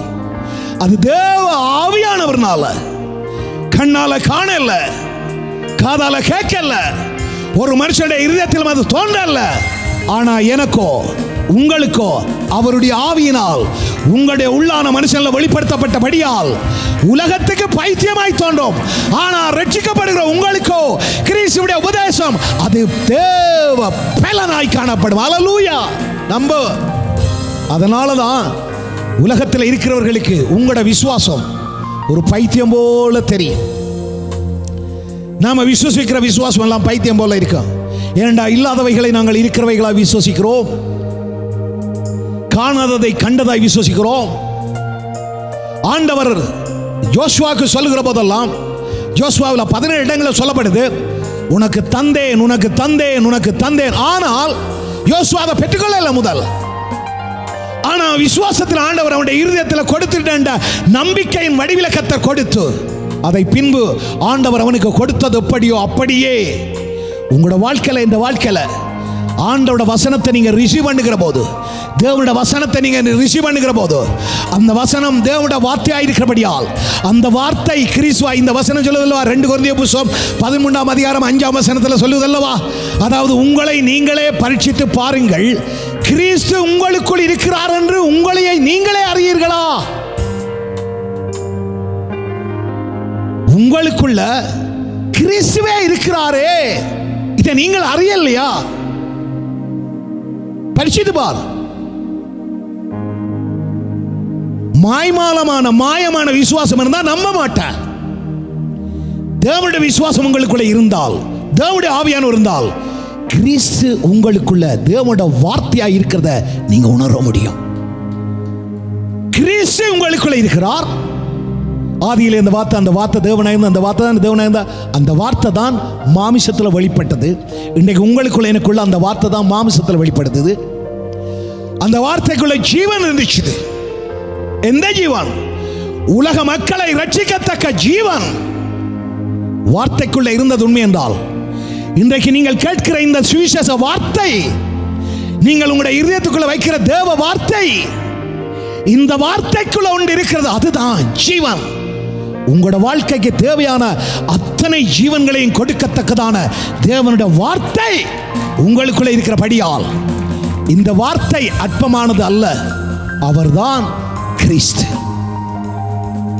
அது தேவ ஆவியானவர்னால, கண்ணால காணல, காதால கேட்கல, ஒரு மனுஷனுடைய இருதயத்தில் அது தோன்றல. ஆனா எனக்கோ உங்களுக்கோ அவருடைய ஆவியினால் உங்களுடைய உள்ளான மனுஷன்ல வெளிப்படுத்தப்பட்டபடியால் உலகத்துக்கு பைத்தியமாய் தோன்றும். ஆனா ரட்சிக்கப்படுகிற உங்களுக்கோ கிறிஸ்துவுடைய உபதேசம் அது தேவ பலனாய் காணப்படும். அல்லேலூயா. நம்ப. அதனாலதான் உலகத்தில் இருக்கிறவர்களுக்கு உங்களோட விசுவாசம் ஒரு பைத்தியம் போல தெரியும். நாம விசுவாசிக்கிற விசுவாசம் எல்லாம் பைத்தியம் போல இருக்கும். ஏனென்றா இல்லாதவைகளை நாங்கள் இருக்கிறவைகளாய் விசுவாசிக்கிறோம், காணாததை கண்டதாய் விசுவாசிக்கிறோம். ஆண்டவர் யோசுவாவுக்கு சொல்லுகிற போதெல்லாம், யோசுவாவில் 17 இடங்களில் சொல்லப்படுது, உனக்கு தந்தேன், உனக்கு தந்தேன், உனக்கு தந்தேன். ஆனால் யோசுவா அதை பெற்றுக்கொள்ளல முதல். ஆனா விசுவாசத்தில் ஆண்டவர் அவனுடைய இருதயத்தில் கொடுத்துட்ட நம்பிக்கையின் வடிவில கர்த்தர் கொடுத்து, அதை பின்பு ஆண்டவர் அவனுக்கு கொடுத்தது எப்படியோ அப்படியே உங்களோட வாழ்க்கையில, இந்த வாழ்க்கையில ஆண்டவரோட வசனத்தை நீங்க ரிசீவ் பண்ணுகிற போது, தேவனுடைய வசனத்தை நீங்க ரிசீவ் பண்ணுகிற போது, அந்த வசனம் தேவனுடைய வார்த்தையாக இருக்கிறபடியால் அந்த வார்த்தை கிறிஸ்துவா. இந்த வசனம் சொல்லுதல்லவா 2 கொரிந்தியர் புத்தகம் 13ஆம் அதிகாரம் 5ஆம் வசனத்தில் சொல்லுதல்லவா, அதாவது உங்களை நீங்களே பரீட்சித்து பாருங்கள், கிறிஸ்து உங்களுக்குள் இருக்கிறார் என்று உங்களையே நீங்களே அறியீர்களா? உங்களுக்குள்ள கிறிஸ்துவே இருக்கிறாரே, இதை நீங்கள் அறியலையா? பரிசுத்து பார். மாயமான விசுவாசம் இருந்தால் நம்ப மாட்டேன். தேவனுடைய விசுவாசம் உங்களுக்குள்ள இருந்தால், தேவனுடைய ஆவியானவர் இருந்தால், கிறிஸ்து உங்களுக்குள்ள தேவனுடைய வார்த்தையா இருக்கிறத நீங்க உணர முடியும். கிறிஸ்து உங்களுக்குள்ள இருக்கிறார். ஆதியிலே அந்த வார்த்தை, அந்த வார்த்தை தேவனாயிருந்த, அந்த வார்த்தை தான் தேவனாயிருந்த, அந்த வார்த்தை தான் மாமிசத்தில் வெளிப்பட்டது. இன்றைக்கு உங்களுக்குள்ள எனக்குள்ள அந்த வார்த்தை தான் மாமிசத்தில் வெளிப்படுத்துது. அந்த வார்த்தைக்குள்ள ஜீவன் இருந்துச்சு. எந்த ஜீவன்? உலக மக்களை ரட்சிக்கத்தக்க ஜீவன் வார்த்தைக்குள்ள இருந்தது. உண்மை என்றால் இன்றைக்கு நீங்கள் கேட்கிற இந்த சுவிசேஷ வார்த்தை, நீங்கள் உங்களுடைய இருதயத்துக்குள்ள வைக்கிற தேவ வார்த்தை, இந்த வார்த்தைக்குள்ள ஒன்று இருக்கிறது, அதுதான் ஜீவன். உங்களோட வாழ்க்கைக்கு தேவையான அத்தனை ஜீவன்களையும் கொடுக்கத்தக்கதான தேவனுடைய வார்த்தை உங்களுக்குள்ள இருக்கிறபடியால் இந்த வார்த்தை அற்பமானது அல்ல, அவர்தான் கிறிஸ்து.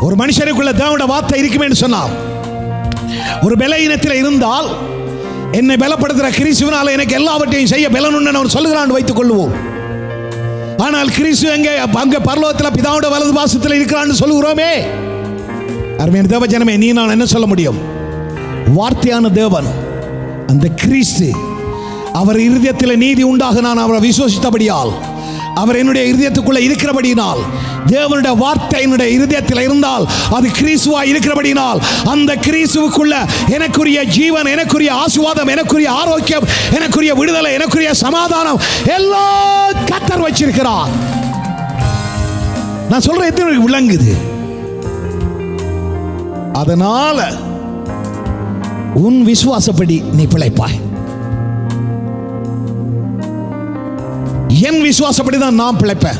ஒரு மனுஷனுக்குள்ள தேவனுடைய வார்த்தை இருக்குமே என்று சொன்னார். ஒரு பலவீனத்தில் இருந்தால் என்னை பலப்படுத்துகிற கிறிஸ்துவினால் எனக்கு எல்லாவற்றையும் செய்ய பலனுண்டு அவர் சொல்லுகிறான் வைத்துக் கொள்வோம். ஆனால் கிறிஸ்து எங்கே அங்கே பரலோகத்தில் பிதாவுடைய வலது பாசத்தில் இருக்கிறான்னு சொல்லுகிறோமே. அருமையான தேவ ஜனமே, நீ நான் என்ன சொல்ல முடியும்? வார்த்தையான தேவன் அந்த கிறிஸ்து அவர் இருதயத்தில் நீதி உண்டாக நான் அவரை விசுவாசித்தபடியால், அவர் என்னுடைய இருதயத்துக்குள்ள இருக்கிறபடியினால், தேவனுடைய வார்த்தை என்னுடைய இருதயத்தில் இருந்தால் அது கிறிஸ்துவா இருக்கிறபடியினால், அந்த கிறிஸ்துவுக்குள்ள எனக்குரிய ஜீவன், எனக்குரிய ஆசீர்வாதம், எனக்குரிய ஆரோக்கியம், எனக்குரிய விடுதலை, எனக்குரிய சமாதானம் எல்லாம் கர்த்தர் வச்சிருக்கிறார். நான் சொல்றேன், எத்தனை விளங்குது? அதனால உன் விசுவாசப்படி நீ பிழைப்பாய். என் விசுவாசப்படி தான் நான் பிழைப்பேன்.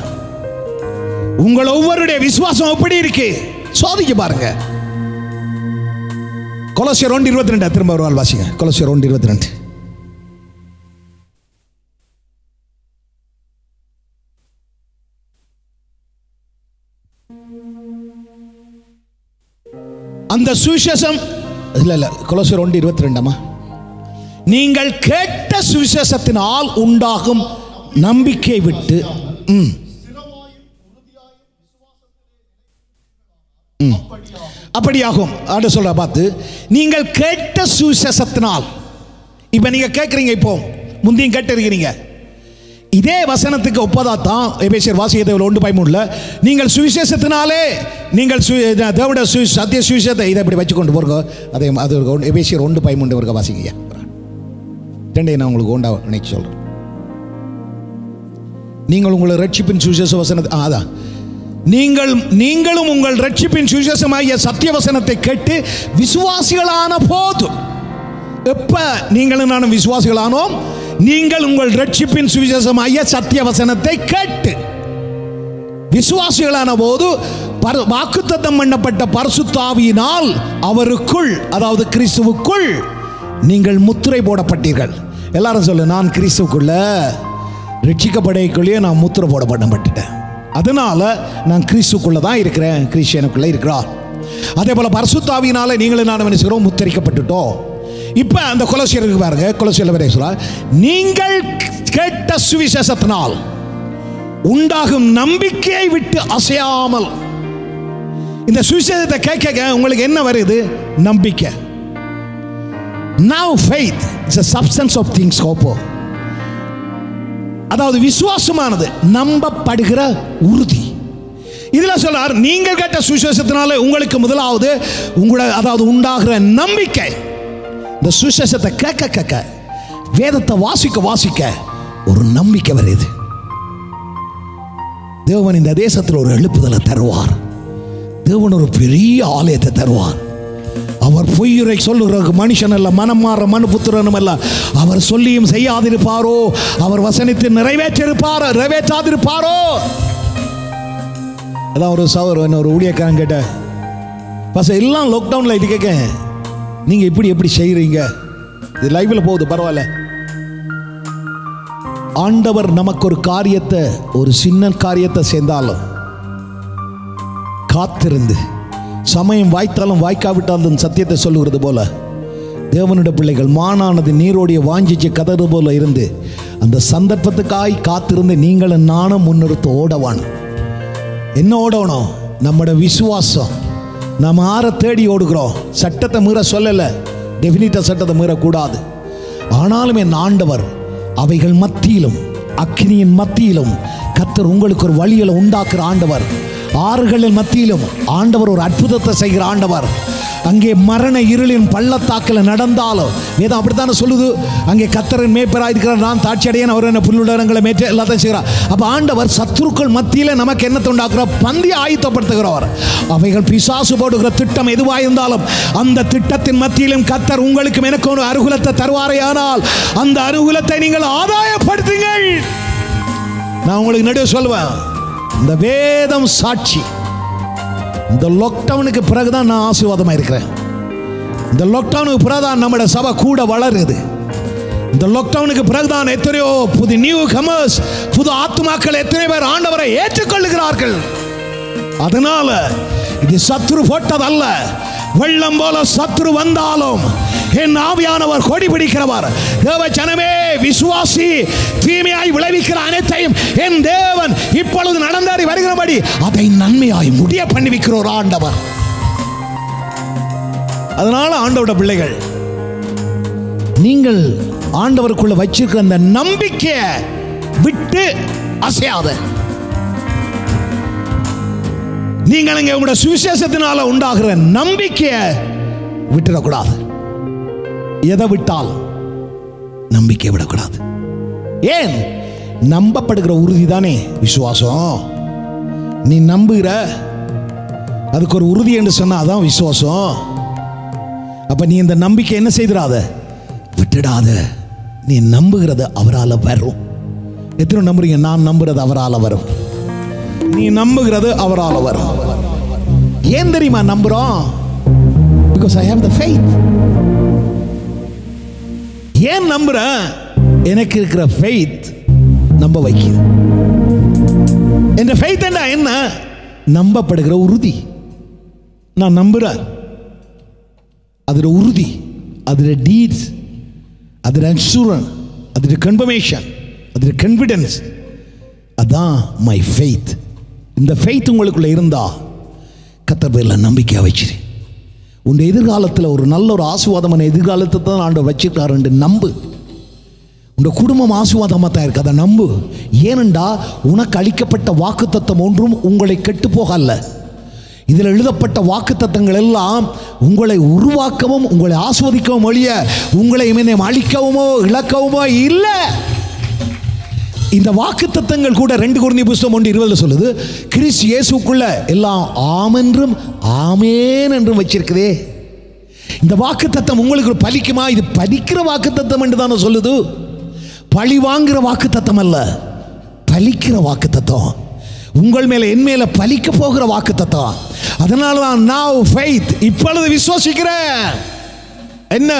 உங்கள் ஒவ்வொருடைய விசுவாசம் எப்படி இருக்கு சோதிக்க பாருங்க. கொலோசியர் 1:22 திரும்ப ஒரு நாள் வாசிங்க. கொலோசியர் 1:22. அந்த சுவிசேஷம் இல்ல கொலோசியர் 1:22. நீங்கள் கேட்ட சுவிசேஷத்தினால் உண்டாகும் நம்பிக்கை விட்டு அப்படியாகும் சொல்ற பார்த்து, நீங்கள் கேட்ட சுவிசேஷத்தினால். இப்ப நீங்க கேட்கறீங்க, இப்போ முந்தையும் கேட்டிருக்கிறீங்க. இதே வசனத்துக்கு ஒப்பதாத்தான் எபேசியர் வாசியத்தை 1:13 நீங்கள் சுவிசேஷத்தினாலே நீங்கள் தேவனுடைய சத்திய சுவிசேஷத்தை இதை இப்படி வச்சு கொண்டு போறோம். அதே அது எபேசியர் 1:13 இருக்க வாசிங்க. ரெண்டே நான் உங்களுக்கு ஒன்றா நினைச்சு சொல்றேன். நீங்கள் உங்களை ரட்சிப்பின் சுவிசேஷ வசனத்தை அதான் நீங்களும் உங்கள் ரட்சிப்பின் சுவிசேஷமாகிய சத்திய வசனத்தை கேட்டு விசுவாசிகளான போது. எப்ப நீங்களும் நானும் விசுவாசிகளானோம்? நீங்கள் உங்கள் ரட்சிப்பின் சுவிசேஷமாகிய சத்திய வசனத்தை கேட்டு விசுவாசிகளான போது வாக்குத்தத்தம் பண்ணப்பட்ட பரிசுத்த ஆவியினால் அவருக்குள், அதாவது கிறிஸ்துவுக்குள் நீங்கள் முத்திரை போடப்பட்டீர்கள். எல்லாரும் சொல்லு, நான் கிறிஸ்துவுக்குள்ள ரட்சிக்கப்படைக்குள்ளேயே நான் முத்திரை போடப்பட்டேன். அதனால நான் கிறிஸ்துக்குள்ள தான் இருக்கிறேன், கிறிஸ்டியனுக்குள்ள இருக்கிறார். அதே போல பரிசுத்த ஆவியினால நீங்களும் நானும் என்ன செய்கிறோம்? முத்திரிக்கப்பட்டுட்டோம். இப்ப அந்த கொலோசியருக்கு பாருங்க, கொலோசியர் நீங்கள் கேட்ட சுவிசேஷத்தினால் உண்டாகும் நம்பிக்கையை விட்டு அசையாமல். இந்த சுவிசேஷத்தை கேட்க உங்களுக்கு என்ன வருது? நம்பிக்கை. Now faith is a substance of things hoped for. அதாவது விசுவாசமானது நம்பப்படுகிற உறுதி. இதுல சொல்றார், நீங்கள் கேட்ட சுவிசேஷத்தினால உங்களுக்கு முதலாவது உங்களோட அதாவது உண்டாகிற நம்பிக்கை. இந்த சுவிசேஷத்தை கேட்க கேட்க, வேதத்தை வாசிக்க வாசிக்க ஒரு நம்பிக்கை வருது. தேவன் இந்த தேசத்தில் ஒரு எழுப்புதலை தருவார். தேவன் ஒரு பெரிய ஆலயத்தை தருவார். அவர் பொய்யுரை சொல்லுகிற மனுஷன் அல்ல, மனம் மாற மனுபுத்திரனும் அல்ல. அவர் சொல்லியும் செய்யாதிருப்பாரோ? அவர் வசனித்து நிறைவேற்றாதிருப்பாரோ? அதான் ஒரு சவர் ஒரு ஊழியக்காரன் கேட்ட பச எல்லாம் லாக்டவுன்ல இது கேட்க, நீங்க இப்படி எப்படி செய்யறீங்க? இது லைவ்ல போகுது, பரவாயில்ல. ஆண்டவர் நமக்கு ஒரு காரியத்தை, ஒரு சின்ன காரியத்தை செய்தாலும் காத்திருந்து, சமயம் வாய்த்தாலும் வாய்க்காவிட்டாலும் சத்தியத்தை சொல்லுகிறது போல, தேவனுடைய பிள்ளைகள் மானானது நீரோடைய வாஞ்சிச்சு கதறு போல இருந்து அந்த சந்தர்ப்பத்துக்காய் காத்திருந்து நீங்களும் நானும் முன்னிறுத்த ஓடவான். என்ன ஓடணும்? நம்முடைய விசுவாசம். நாம் ஆற தேடி ஓடுகிறோம். சட்டத்தை மீற சொல்லலை, டெஃபினிட்டாக சட்டத்தை மீறக்கூடாது. ஆனாலும் என் ஆண்டவர் அவைகள் மத்தியிலும் அக்கினியின் மத்தியிலும் கர்த்தர் உங்களுக்கு ஒரு வழிகளை உண்டாக்குற ஆண்டவர். ஆறுகளின் மத்தியிலும் ஆண்டவர் ஒரு அற்புதத்தை செய்கிற ஆண்டவர். அங்கே மரண இருளின் பள்ளத்தாக்கில் நடந்தாலும் வேதம் அப்படித்தானே சொல்லுது. அங்கே கர்த்தரின் மேய்ப்பராக இருக்கிறார், நான் தாட்சி அடையேன், அவர் என்ன புல்லுடங்களை மேற்ற எல்லாத்தையும் செய்கிறார். அப்போ ஆண்டவர் சத்துருக்கள் மத்தியில் நமக்கு என்னத்தை உண்டாக்குறார்? பந்தி ஆயத்தப்படுத்துகிறவர். அவைகள் பிசாசு போடுகிற திட்டம் எதுவாக இருந்தாலும் அந்த திட்டத்தின் மத்தியிலும் கர்த்தர் உங்களுக்கும் எனக்கு ஒரு அருகுலத்தை தருவாரையானால் அந்த அருகுலத்தை நீங்கள் ஆதாயப்படுத்துங்கள். நான் உங்களுக்கு நடுவே சொல்லுவேன், இந்த வேதம் சாட்சி. இந்த லாக்டவுனுக்கு பிறகுதான் நான் ஆசீர்வாதமாக இருக்கிறேன். இந்த லாக்டவுனுக்கு பிறகுதான் நம்முடைய சபை கூட வளருது. இந்த லாக்டவுனுக்கு பிறகுதான் எத்தனையோ புது நியூ கமர்ஸ், புது ஆத்துமாக்கள் எத்தனை பேர் ஆண்டவரை ஏற்றுக்கொள்ளுகிறார்கள். அதனால இது சத்துரு போட்டதல்ல. வெள்ளம் போல சத்துரு வந்தாலும் என் ஆவியானவர் கொடி பிடிக்கிறவர். தேவ ஜனமே, விசுவாசி தீமையாய் விளைவிக்கிற அனைத்தையும் என் தேவன் இப்பொழுது நடந்தாடி வருகிறபடி அதை நன்மையாய் முடிய பண்ணிவிக்கிற ஆண்டவர். அதனால ஆண்டவருடைய பிள்ளைகள், நீங்கள் ஆண்டவருக்குள்ள வச்சிருக்கிற அந்த நம்பிக்கையை விட்டு அசையாத. நீங்கள் இங்க உங்களுடைய சுவிசேஷத்தினால உண்டாகிற நம்பிக்கையை விட்டுடக்கூடாது. எதை விட்டால் நம்பிக்கையை விடக்கூடாது. ஏன்? நம்பப்படுகிற உறுதி தானே விசுவாசம். நீ நம்புகிற அதுக்கு ஒரு உறுதி என்று சொன்னா அதான் விசுவாசம். அப்ப நீ இந்த நம்பிக்கை என்ன செய்திடாத, விட்டுடாத. நீ நம்புகிறது அவரால் வரும். எத்தனை நம்புறீங்க? நான் நம்புறது அவரால் வரும். நீ நம்புகிறது அவரால் வரும். ஏன் தெரியுமா நம்புறோம்? Because I have the faith. ஏன் நம்புறேன்? எனக்கு இருக்கிற faith நம்ப வைக்குது. இந்த faith என்ன? நம்பப்படுகிற உறுதி. நான் நம்புறேன். அதோட உறுதி, அதோட டீட்ஸ், அதோட அஷூரன்ஸ், அதோட கன்ஃபர்மேஷன், அதோட கான்ஃபிடன்ஸ், அதான் மை ஃபெய்த். இந்த ஃபெய்த் உங்களுக்குள்ள இருந்தா கர்த்தர் பேரில் நம்பிக்கையாக வச்சிரு. உன் எதிர்காலத்தில் ஒரு நல்ல ஒரு ஆசீர்வாதமான எதிர்காலத்தை தான் ஆண்டவர் வச்சிருக்காரு. நம்பு. உன் குடும்பம் ஆசீர்வாதமாக தான் இருக்கு, அதை நம்பு. ஏனென்றா உனக்கு அளிக்கப்பட்ட வாக்குத்தத்தம் ஒன்றும் உங்களை கெட்டு போகல. இதில் எழுதப்பட்ட வாக்குத்தத்தங்கள் எல்லாம் உங்களை உருவாக்கவும் உங்களை ஆஸ்வதிக்கவும் ஒழிய உங்களை அழிக்கவுமோ இழக்கவுமோ இல்லை. இந்த வாக்குத்தத்தங்கள் கூட 2 கொரிந்தியர் புத்தகம் 1:20 சொல்லுது, கிறிஸ்து இயேசுக்குள்ள எல்லாம் ஆமென்றும் ஆமேன் என்றும் வச்சிருக்குதே. இந்த வாக்குத்தத்தம் உங்களுக்கு பலிக்குமா? இது பலிக்கிற வாக்குத்தத்தம் என்று தானே சொல்லுது. பழி வாங்குற வாக்குத்தத்தம் அல்ல, பலிக்கிற வாக்குத்தத்தம். உங்கள் மேல என் மேல பலிக்க போகிற வாக்குத்தத்தம். அதனால தான் now faith, இப்பொழுது விசுவாசிக்கிறேன். என்ன?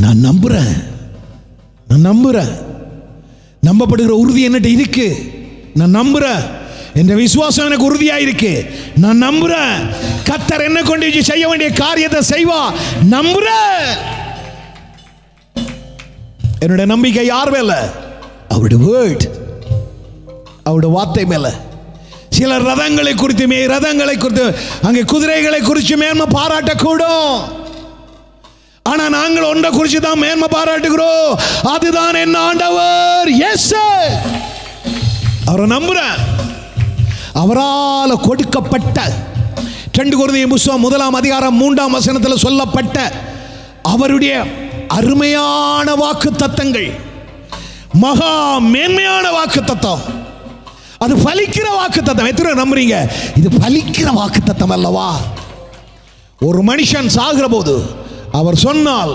நான் நம்புறேன். நம்பப்படுகிற உறுதி என்னட்ட இருக்கு. நான் நம்புறேன். என்ற விசுவாசம் எனக்கு உறுதியா இருக்கு. நான் நம்புறேன். கர்த்தர் என்ன கொண்டு செய்ய வேண்டிய காரியத்தை செய்வா. நம்புறேன். என்னுடைய நம்பிக்கை யார் மேல? அவருடைய வேர்ட், அவருடைய வார்த்தை மேல. சிலர் ரதங்களை குறித்து அங்கே குதிரைகளை குறித்து மேன்மை பாராட்டக்கூடும். ஆனா நாங்கள் ஒன்றை குறித்து தான் மேன்மை பாராட்டுகிறோம். அதுதான் என்ன ஆண்டவர். எஸ், அவரை நம்புறேன். அவரால் கொடுக்கப்பட்ட 2 கொரிந்தியர் புத்தகம் 1:3 சொல்லப்பட்ட அவருடைய அருமையான வாக்குத்தத்தங்கள், மகா மேன்மையான வாக்குத்தத்தம், அது பலிக்கிற வாக்குத்தத்தம். எத்தனை நம்புறீங்க? இது பலிக்கிற வாக்குத்தத்தம் அல்லவா? ஒரு மனுஷன் சாகிற போது அவர் சொன்னால்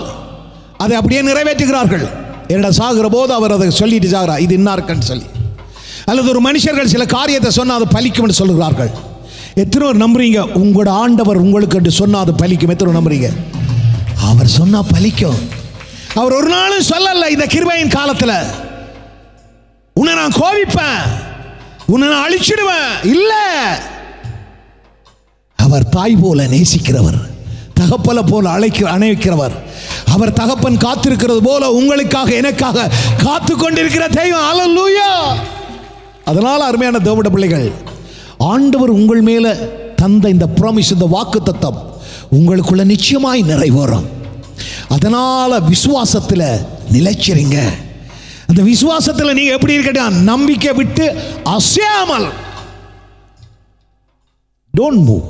அதை அப்படியே நிறைவேற்றுகிறார்கள். என்னடா சாகிற போது அவர் அதை சொல்லிட்டு சாகிறார், இது இன்னாருக்குன்னு சொல்லி. அல்லது ஒரு மனுஷர்கள் சில காரியத்தை சொன்னால் அது பலிக்கும் என்று சொல்லுகிறார்கள். எத்தனை நம்புறீங்க? உங்களோட ஆண்டவர் உங்களுக்கு என்று சொன்னால் அது பலிக்கும். எத்தனை நம்புறீங்க? அவர் சொன்னா பலிக்கும். அவர் ஒரு நாளும் சொல்லல இந்த கிருபையின் காலத்தில் உன்னை நான் கோபிப்பேன், உன்னை நான் அழிச்சிடுவேன். இல்ல, அவர் தாய் போல நேசிக்கிறவர், தகப்பல போல அணைக்கிறவர். அவர் தகப்பன் காத்திருக்கிறது போல உங்களுக்காக எனக்காக காத்து கொண்டிருக்கிற தெய்வம். அல்லேலூயா. அதனால அருமையான தேவனுடைய பிள்ளைகள், ஆண்டவர் உங்கள் மேல தந்த இந்த ப்ராமிஸ், இந்த வாக்குத்தத்தம் உங்களுக்குள்ள நிச்சயமாய் நிறைவேறும். அதனால விசுவாசத்தில் நிலைச்சிருங்க. அந்த விசுவாசத்தில் நீங்க எப்படி இருக்கட்டும், நம்பிக்கை விட்டு அசையாமல். Don't move.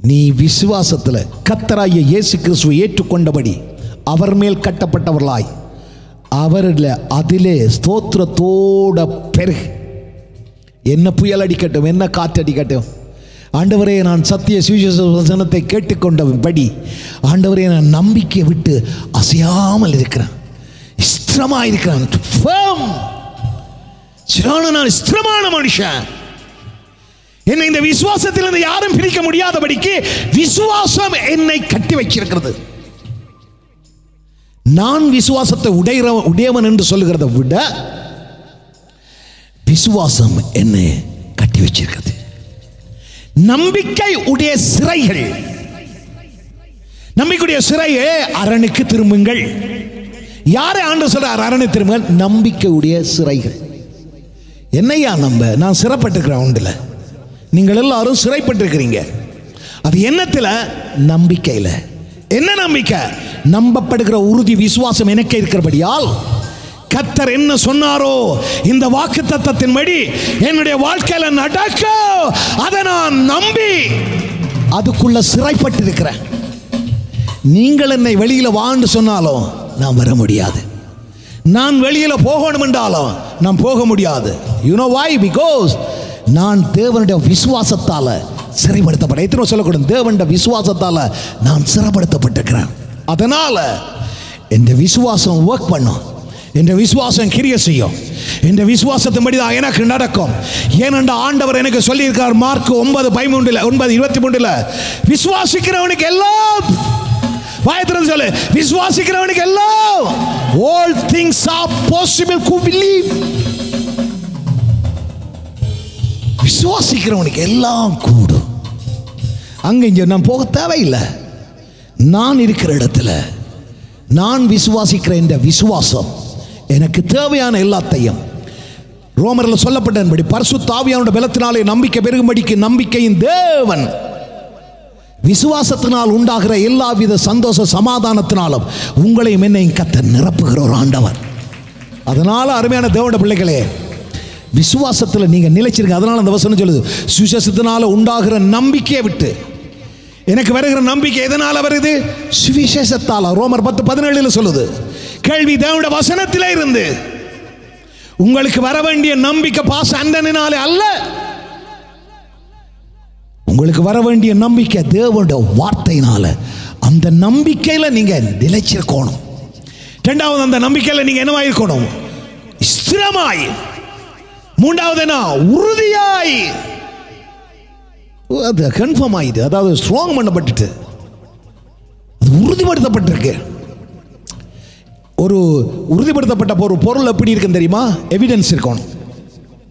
நீ விசுவாசத்தில் கர்த்தராகிய இயேசு கிறிஸ்துவை ஏற்றுக்கொண்டபடி அவர் மேல் கட்டப்பட்டவர்களாய் அவரில் அதிலே ஸ்தோத்திரத்தோட பெருகு. என்ன புயல் அடிக்கட்டும், என்ன காற்று அடிக்கட்டும், ஆண்டவரே நான் சத்திய சுவிசேஷ வசனத்தை கேட்டுக்கொண்டபடி ஆண்டவரே நான் நம்பிக்கையை விட்டு அசையாமல் இருக்கிறேன், ஸ்திரமாக இருக்கிறேன். நான் ஸ்திரமான மனுஷன். என்னை இந்த விசுவாசத்திலிருந்து யாரும் பிரிக்க முடியாதபடிக்கு விசுவாசம் என்னை கட்டி வச்சிருக்கிறது. நான் விசுவாசத்தை உடையவன் என்று சொல்லுகிறத விட விசுவாசம் என்னை கட்டி வச்சிருக்கிறது. நம்பிக்கை உடைய சிறைகள். நம்பிக்கையுடைய சிறையே அரணுக்கு திரும்புங்கள். யாரை ஆண்டவர் சொல்றார் அரணுக்கு திரும்புங்கள்? நம்பிக்கை உடைய சிறைகள். என்னையா நான் சிறைப்பட்டிருக்கிறேன் உண்டுல. நீங்கள் எல்லாரும் சிறைப்பட்டிருக்கிறீங்க. அது என்னத்தில்? நம்பிக்கையில். என்ன நம்பிக்கை? நம்பப்படுகிற உறுதி விசுவாசம் எனக்கு இருக்கிறபடியால் கர்த்தர் என்ன சொன்னாரோ இந்த வாக்குத்தத்தத்தின்படி என்னுடைய வாழ்க்கையில நடக்கும். அதை நான் நம்பி அதுக்குள்ள சிறைப்பட்டிருக்கிறேன். நீங்கள் என்னை வெளியில வான்னு சொன்னாலும் நான் வர முடியாது. நான் வெளியில போகணும் என்றாலும் நான் போக முடியாது. You know why? Because நான் தேவனுடைய விசுவாசத்தால சிறைப்படுத்தப்பட்ட. எத்தனை சொல்லக்கூடும்? தேவனுடைய விசுவாசத்தால நான் சிறைப்படுத்தப்பட்டிருக்கிறேன். அதனால என் விசுவாசம் ஒர்க் பண்ணும். என் விசுவாசம் கிரியை செய்யும். என் விசுவாசத்தின்படி தான் எனக்கு நடக்கும். ஏனென்ற ஆண்டவர் எனக்கு சொல்லியிருக்கார். மார்க் 9:23 விசுவாசிக்கிறவனுக்கு எல்லாம், வாயத்திலிருந்து சொல்லு, விசுவாசிக்கிறவனுக்கு எல்லாம் all things are possible who believe. விசுவாசிக்கிறவனுக்கு எல்லாம் கூடும். அங்க இங்க நான் போக தேவையில்லை. நான் இருக்கிற இடத்துல நான் விசுவாசிக்கிற இந்த விசுவாசம் எனக்கு தேவையான எல்லாத்தையும் ரோமரில் சொல்லப்பட்டபடி பரிசுத்த ஆவியானவருடைய பலத்தினாலே நம்பிக்கை பெருகும்படிக்கு நம்பிக்கையின் தேவன் விசுவாசத்தினால் உண்டாகிற எல்லாவித சந்தோஷ சமாதானத்தினாலும் உங்களையும் என்னையும் கர்த்தர் நிரப்புகிற ஒரு ஆண்டவர். அதனால அருமையான தேவனுடைய பிள்ளைகளே, விசுவாசத்தில் நீங்க நிலைச்சிருங்க. அதனால அந்த வசனம் சொல்லுது, சுவிசேஷத்தினால உண்டாகிற நம்பிக்கையை விட்டு எனக்கு வருகிற நம்பிக்கை எதனால வருது? சுவிசேஷத்தால. ரோமர் 10:17 சொல்லுது, கேள்வி தேவனுடைய வசனத்திலே இருந்து. உங்களுக்கு வர வேண்டிய நம்பிக்கை பாஸ் அண்டனினாலே அல்ல. உங்களுக்கு வர வேண்டிய நம்பிக்கை தேவனுடைய வார்த்தையினால. அந்த நம்பிக்கையில நீங்க நிலைச்சிருக்கணும். இரண்டாவது, அந்த நம்பிக்கையில நீங்க என்னவா இருக்கணும்? ஸ்திரமாய். மூன்றாவது என்ன? உறுதியாய். அது கன்ஃபார்ம் ஆயிடுது. அதாவது ஸ்ட்ராங் பண்ணப்பட்டு அது உறுதிப்படுத்தப்பட்டிருக்கு. ஒரு உறுதிப்படுத்தப்பட்ட ஒரு பொருள் எப்படி இருக்குன்னு தெரியுமா? எவிடன்ஸ் இருக்கணும்.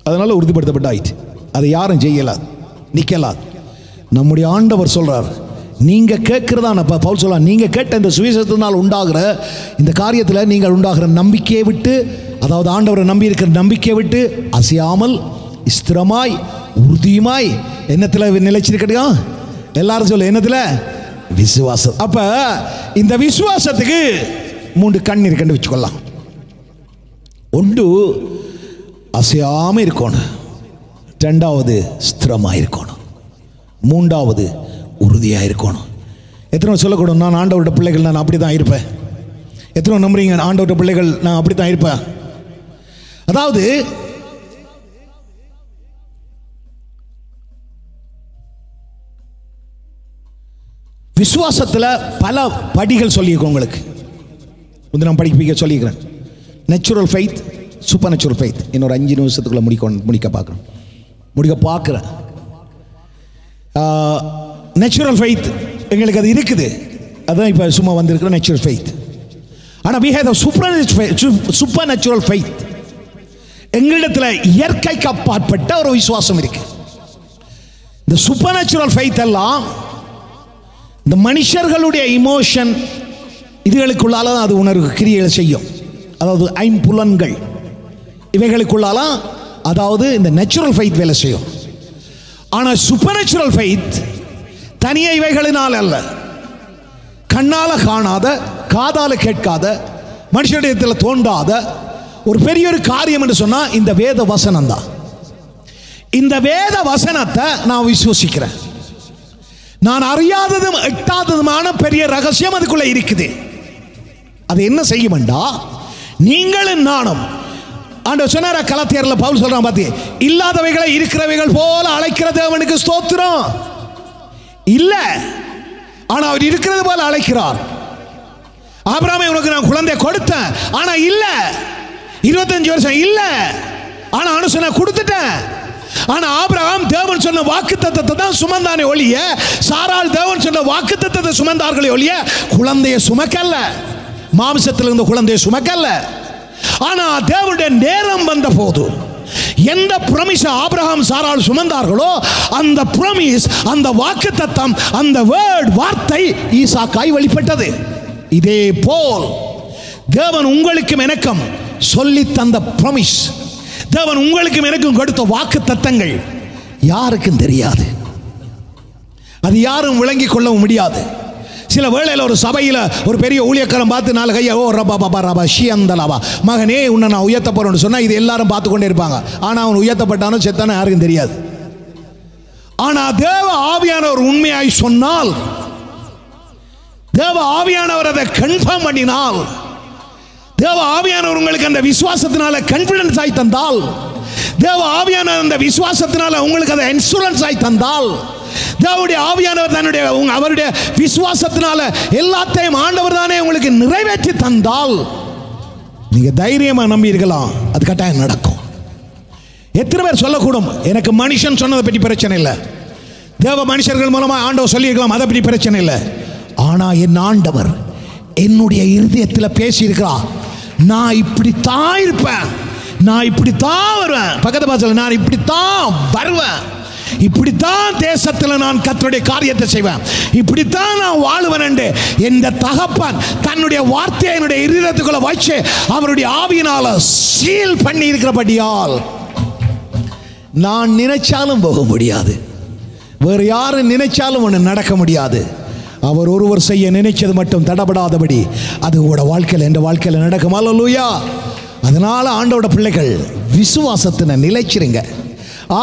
அதனால உறுதிப்படுத்தப்பட்ட ஆயிடுச்சு. அதை யாரும் செய்யலாது, நிற்கலாது. நம்முடைய ஆண்டவர் சொல்றார், நீங்க கேட்கிறதான பவுல் சொல்றார், நீங்க கேட்ட இந்த சுவிசேஷத்தினால் உண்டாகிற இந்த காரியத்தில் நீங்கள் உண்டாகிற நம்பிக்கையை விட்டு, அதாவது ஆண்டவரை நம்பி இருக்கிற நம்பிக்கையை விட்டு அசையாமல் ஸ்திரமாய் உறுதியுமாய் என்னத்தில் நிலைச்சிருக்கா? எல்லாரும் சொல்ல, என்னத்தில்? விசுவாசம். அப்ப இந்த விசுவாசத்துக்கு 3 கண் இருக்குன்னு வச்சுக்கொள்ளலாம். ஒன்று அசையாம இருக்கணும், ரெண்டாவது ஸ்திரமா இருக்கணும், மூன்றாவது உறுதியா இருக்கணும். எத்தனை சொல்லக்கூடும், நான் ஆண்டவருடைய பிள்ளைகள், நான் அப்படி தான் இருப்பேன். எத்தனை நம்புறீங்க ஆண்டவருடைய பிள்ளைகள் நான் அப்படி தான் இருப்பேன்? அதாவது விசுவாசத்தில் பல படிகள் சொல்லியிருக்கோம். உங்களுக்கு வந்து நான் படிக்க சொல்லியிருக்கிறேன். Natural faith, super natural faith. இன்னொரு 5 நிமிஷத்துக்குள்ள முடிக்க பார்க்குறேன். நேச்சுரல் ஃபெய்த் எங்களுக்கு அது இருக்குது. அதுதான் இப்போ சும்மா வந்திருக்கிற நேச்சுரல் ஃபெய்த். ஆனால் we have super natural faith. எங்களிடத்தில் இயற்கைக்கு அப்பாற்பட்ட ஒரு விசுவாசம் இருக்கு. இந்த சூப்பர் நேச்சுரல் ஃபெய்த் எல்லாம் இந்த மனுஷர்களுடைய இமோஷன் இதுகளுக்குள்ளால அது உணர்வு கிரியைகளை செய்யும். அதாவது ஐம்புலன்கள் இவைகளுக்குள்ளால அதாவது இந்த நேச்சுரல் ஃபெய்த் வேலை செய்யும். ஆனால் சூப்பர் நேச்சுரல் ஃபெய்த் தனியே இவைகளினால் அல்ல, கண்ணால காணாத, காதால கேட்காத, மனுஷனிடத்தில் தோன்றாத ஒரு பெரிய ஒரு காரியம் என்று சொன்னா இந்த வேத வசனம் தான். இந்த வேத வசனத்தை நான் விசுவசிக்கிறேன். நான் அறியாததும் எட்டாததுமான பெரிய ரகசியம் அதுக்குள்ள இருக்குது. அது என்ன செய்யும்டா, நீங்களும் நானும் ஆண்டவர் சொன்னார கலாத்தியர்ல பவுல் சொல்றான், பாத்தி, இல்லாதவைகளை இருக்கிறவைகள் போல அழைக்கிற தேவனுக்கு ஸ்தோத்திரம். இல்ல, ஆனா அவர் இருக்கிறது போல அழைக்கிறார். ஆபிரகாமே உனக்கு நான் குழந்தை கொடுத்தேன், ஆனா இல்ல. 25 வருஷம் இல்ல, ஆனா அனுசனை கொடுத்துட்டேன். ஆனா ஆபிரகாம் தேவன் சொன்ன வாக்குத்தத்தத்தை தான் சுமந்தானே ஒழிய, சாராள் தேவன் சொன்ன வாக்குத்தத்தத்தை சுமந்தார்களே ஒழிய குழந்தையை சுமக்கல்ல, மாம்சத்தில் இருந்த குழந்தையை சுமக்கல்ல. ஆனா தேவனுடைய நேரம் வந்த போது எந்த ப்ராமிஸ் ஆபிரகாம் சாராள் சுமந்தார்களோ அந்த ப்ராமிஸ், அந்த வாக்குத்தத்தம், அந்த வேர்ட் வார்த்தை ஈசாக்காய் வெளிப்பட்டது. இதே போல் தேவன் உங்களுக்கும் எனக்கும் சொல்லி தந்த ப்ராமிஸ், தேவன் உங்களுக்கும் எனக்கும் கொடுத்த வாக்குத்தத்தங்கள் யாருக்கும் தெரியாது. அது யாரும் விளங்கிக் கொள்ளவும் முடியாது. சில வேளையில் ஒரு சபையில் ஒரு பெரிய ஊழியக்காரன் பார்த்து நாலு கையா, ஓ ரபா பாபா ரபா ஷியந்தலாவா, மகனே உன்னை நான் உயர்த்த போறேன்னு சொன்னா இது எல்லாரும் பார்த்து கொண்டே இருப்பாங்க. ஆனால் அவன் உயர்த்தப்பட்டானோ செத்தானோ யாருக்கும் தெரியாது. ஆனால் தேவ ஆவியானவர் உண்மையாய் சொன்னால், தேவ ஆவியானவர் அதை கன்ஃபார்ம் பண்ணினால், தேவ ஆவியானவர் உங்களுக்கு அந்த விசுவாசத்தினால கான்ஃபிடன்ஸ் ஆகி தந்தால், தேவ ஆவியானவர் அந்த விசுவாசத்தினால உங்களுக்கு அதை இன்சூரன்ஸ் ஆகி தந்தால், தேவனுடைய ஆவியானவர் அவருடைய விசுவாசத்தினால எல்லாத்தையும் ஆண்டவர் தானே உங்களுக்கு நிறைவேற்றி தந்தால், நீங்க தைரியமா நம்பி இருக்கலாம், அது கட்டாயம் நடக்கும். எத்தனை பேர் சொல்லக்கூடும், எனக்கு மனுஷன் சொன்னதை பற்றி பிரச்சனை இல்லை, தேவ மனுஷர்கள் மூலமா ஆண்டவர் சொல்லியிருக்கலாம், அதை பற்றி பிரச்சனை இல்லை. ஆனா என் ஆண்டவர் என்னுடைய இருதயத்தில் பேசியிருக்கிறார், நான் இப்படித்தான் இருப்பேன், நான் இப்படித்தான் வருவேன். பக்கத்து பாசல, நான் இப்படித்தான் வருவேன், இப்படித்தான் தேசத்தில் நான் கர்த்தருடைய காரியத்தை செய்வேன், இப்படித்தான் நான் வாழுவேன் என்று இந்த தகப்பன் தன்னுடைய வார்த்தையை என்னுடைய இருதயத்துக்குள்ள வச்சு அவருடைய ஆவியினால சீல் பண்ணி இருக்கிறபடியால் நான் நினைச்சாலும் போக முடியாது, வேறு யாரும் நினைச்சாலும் ஒன்று நடக்க முடியாது. அவர் ஒருவர் செய்ய நினைச்சது மட்டும் தடபடாதபடி அது உங்களோட வாழ்க்கையில், என்ற வாழ்க்கையில் நடக்கும். அல்லேலூயா. அதனால ஆண்டவரோட பிள்ளைகள் விசுவாசத்தின நிலைச்சிருங்க.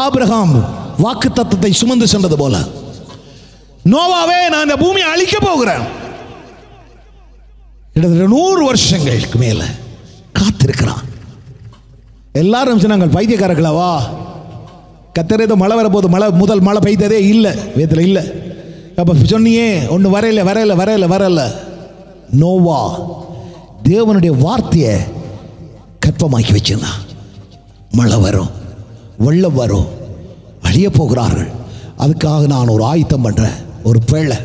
ஆபிரகாம் வாக்குத்தத்தத்தை சுமந்து சென்றது போல, நோவாவே நான் இந்த பூமியை அழிக்க போகிறேன், கிட்டத்தட்ட 100 வருஷங்களுக்கு மேல காத்திருக்கிறான். எல்லாரும் சொன்னாங்க பைத்தியக்காரர்களாவா, கத்தர் ஏதோ மழை வரப்போது, முதல் மழை பெய்ததே இல்லை வேதத்தில் இல்லை, அப்போ சொன்னியே ஒன்று வரல. நோவா தேவனுடைய வார்த்தையை கற்பமாக்கி வச்சிருந்தான். மழை வரும், வெள்ளம் வரும், அழிய போகிறார்கள், அதுக்காக நான் ஒரு ஆயத்தம் பண்ணுறேன். ஒரு பேழை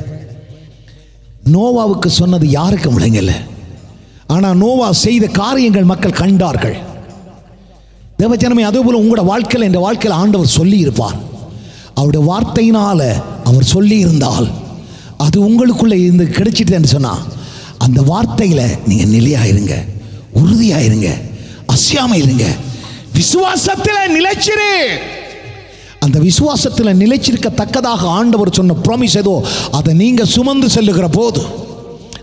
நோவாவுக்கு சொன்னது யாருக்கும் விளங்கல. ஆனால் நோவா செய்த காரியங்கள் மக்கள் கண்டார்கள். தேவஜனமே, அதே போல உங்களோட வாழ்க்கையில், இந்த வாழ்க்கையில் ஆண்டவர் சொல்லி இருப்பார். அவருடைய வார்த்தையினால அவர் சொல்லி இருந்தால் அது உங்களுக்குள்ள இருந்து கிடைச்சிட்டு சொன்னா, அந்த வார்த்தையில நீங்க நிலையாயிருங்க, உறுதியாயிருங்க, அசையாம இருங்க, விசுவாசத்தில் நிலைச்சிரு. அந்த விசுவாசத்தில் நிலைச்சிருக்கத்தக்கதாக ஆண்டவர் சொன்ன ப்ராமிஸ் ஏதோ அதை நீங்க சுமந்து செல்லுகிற போது,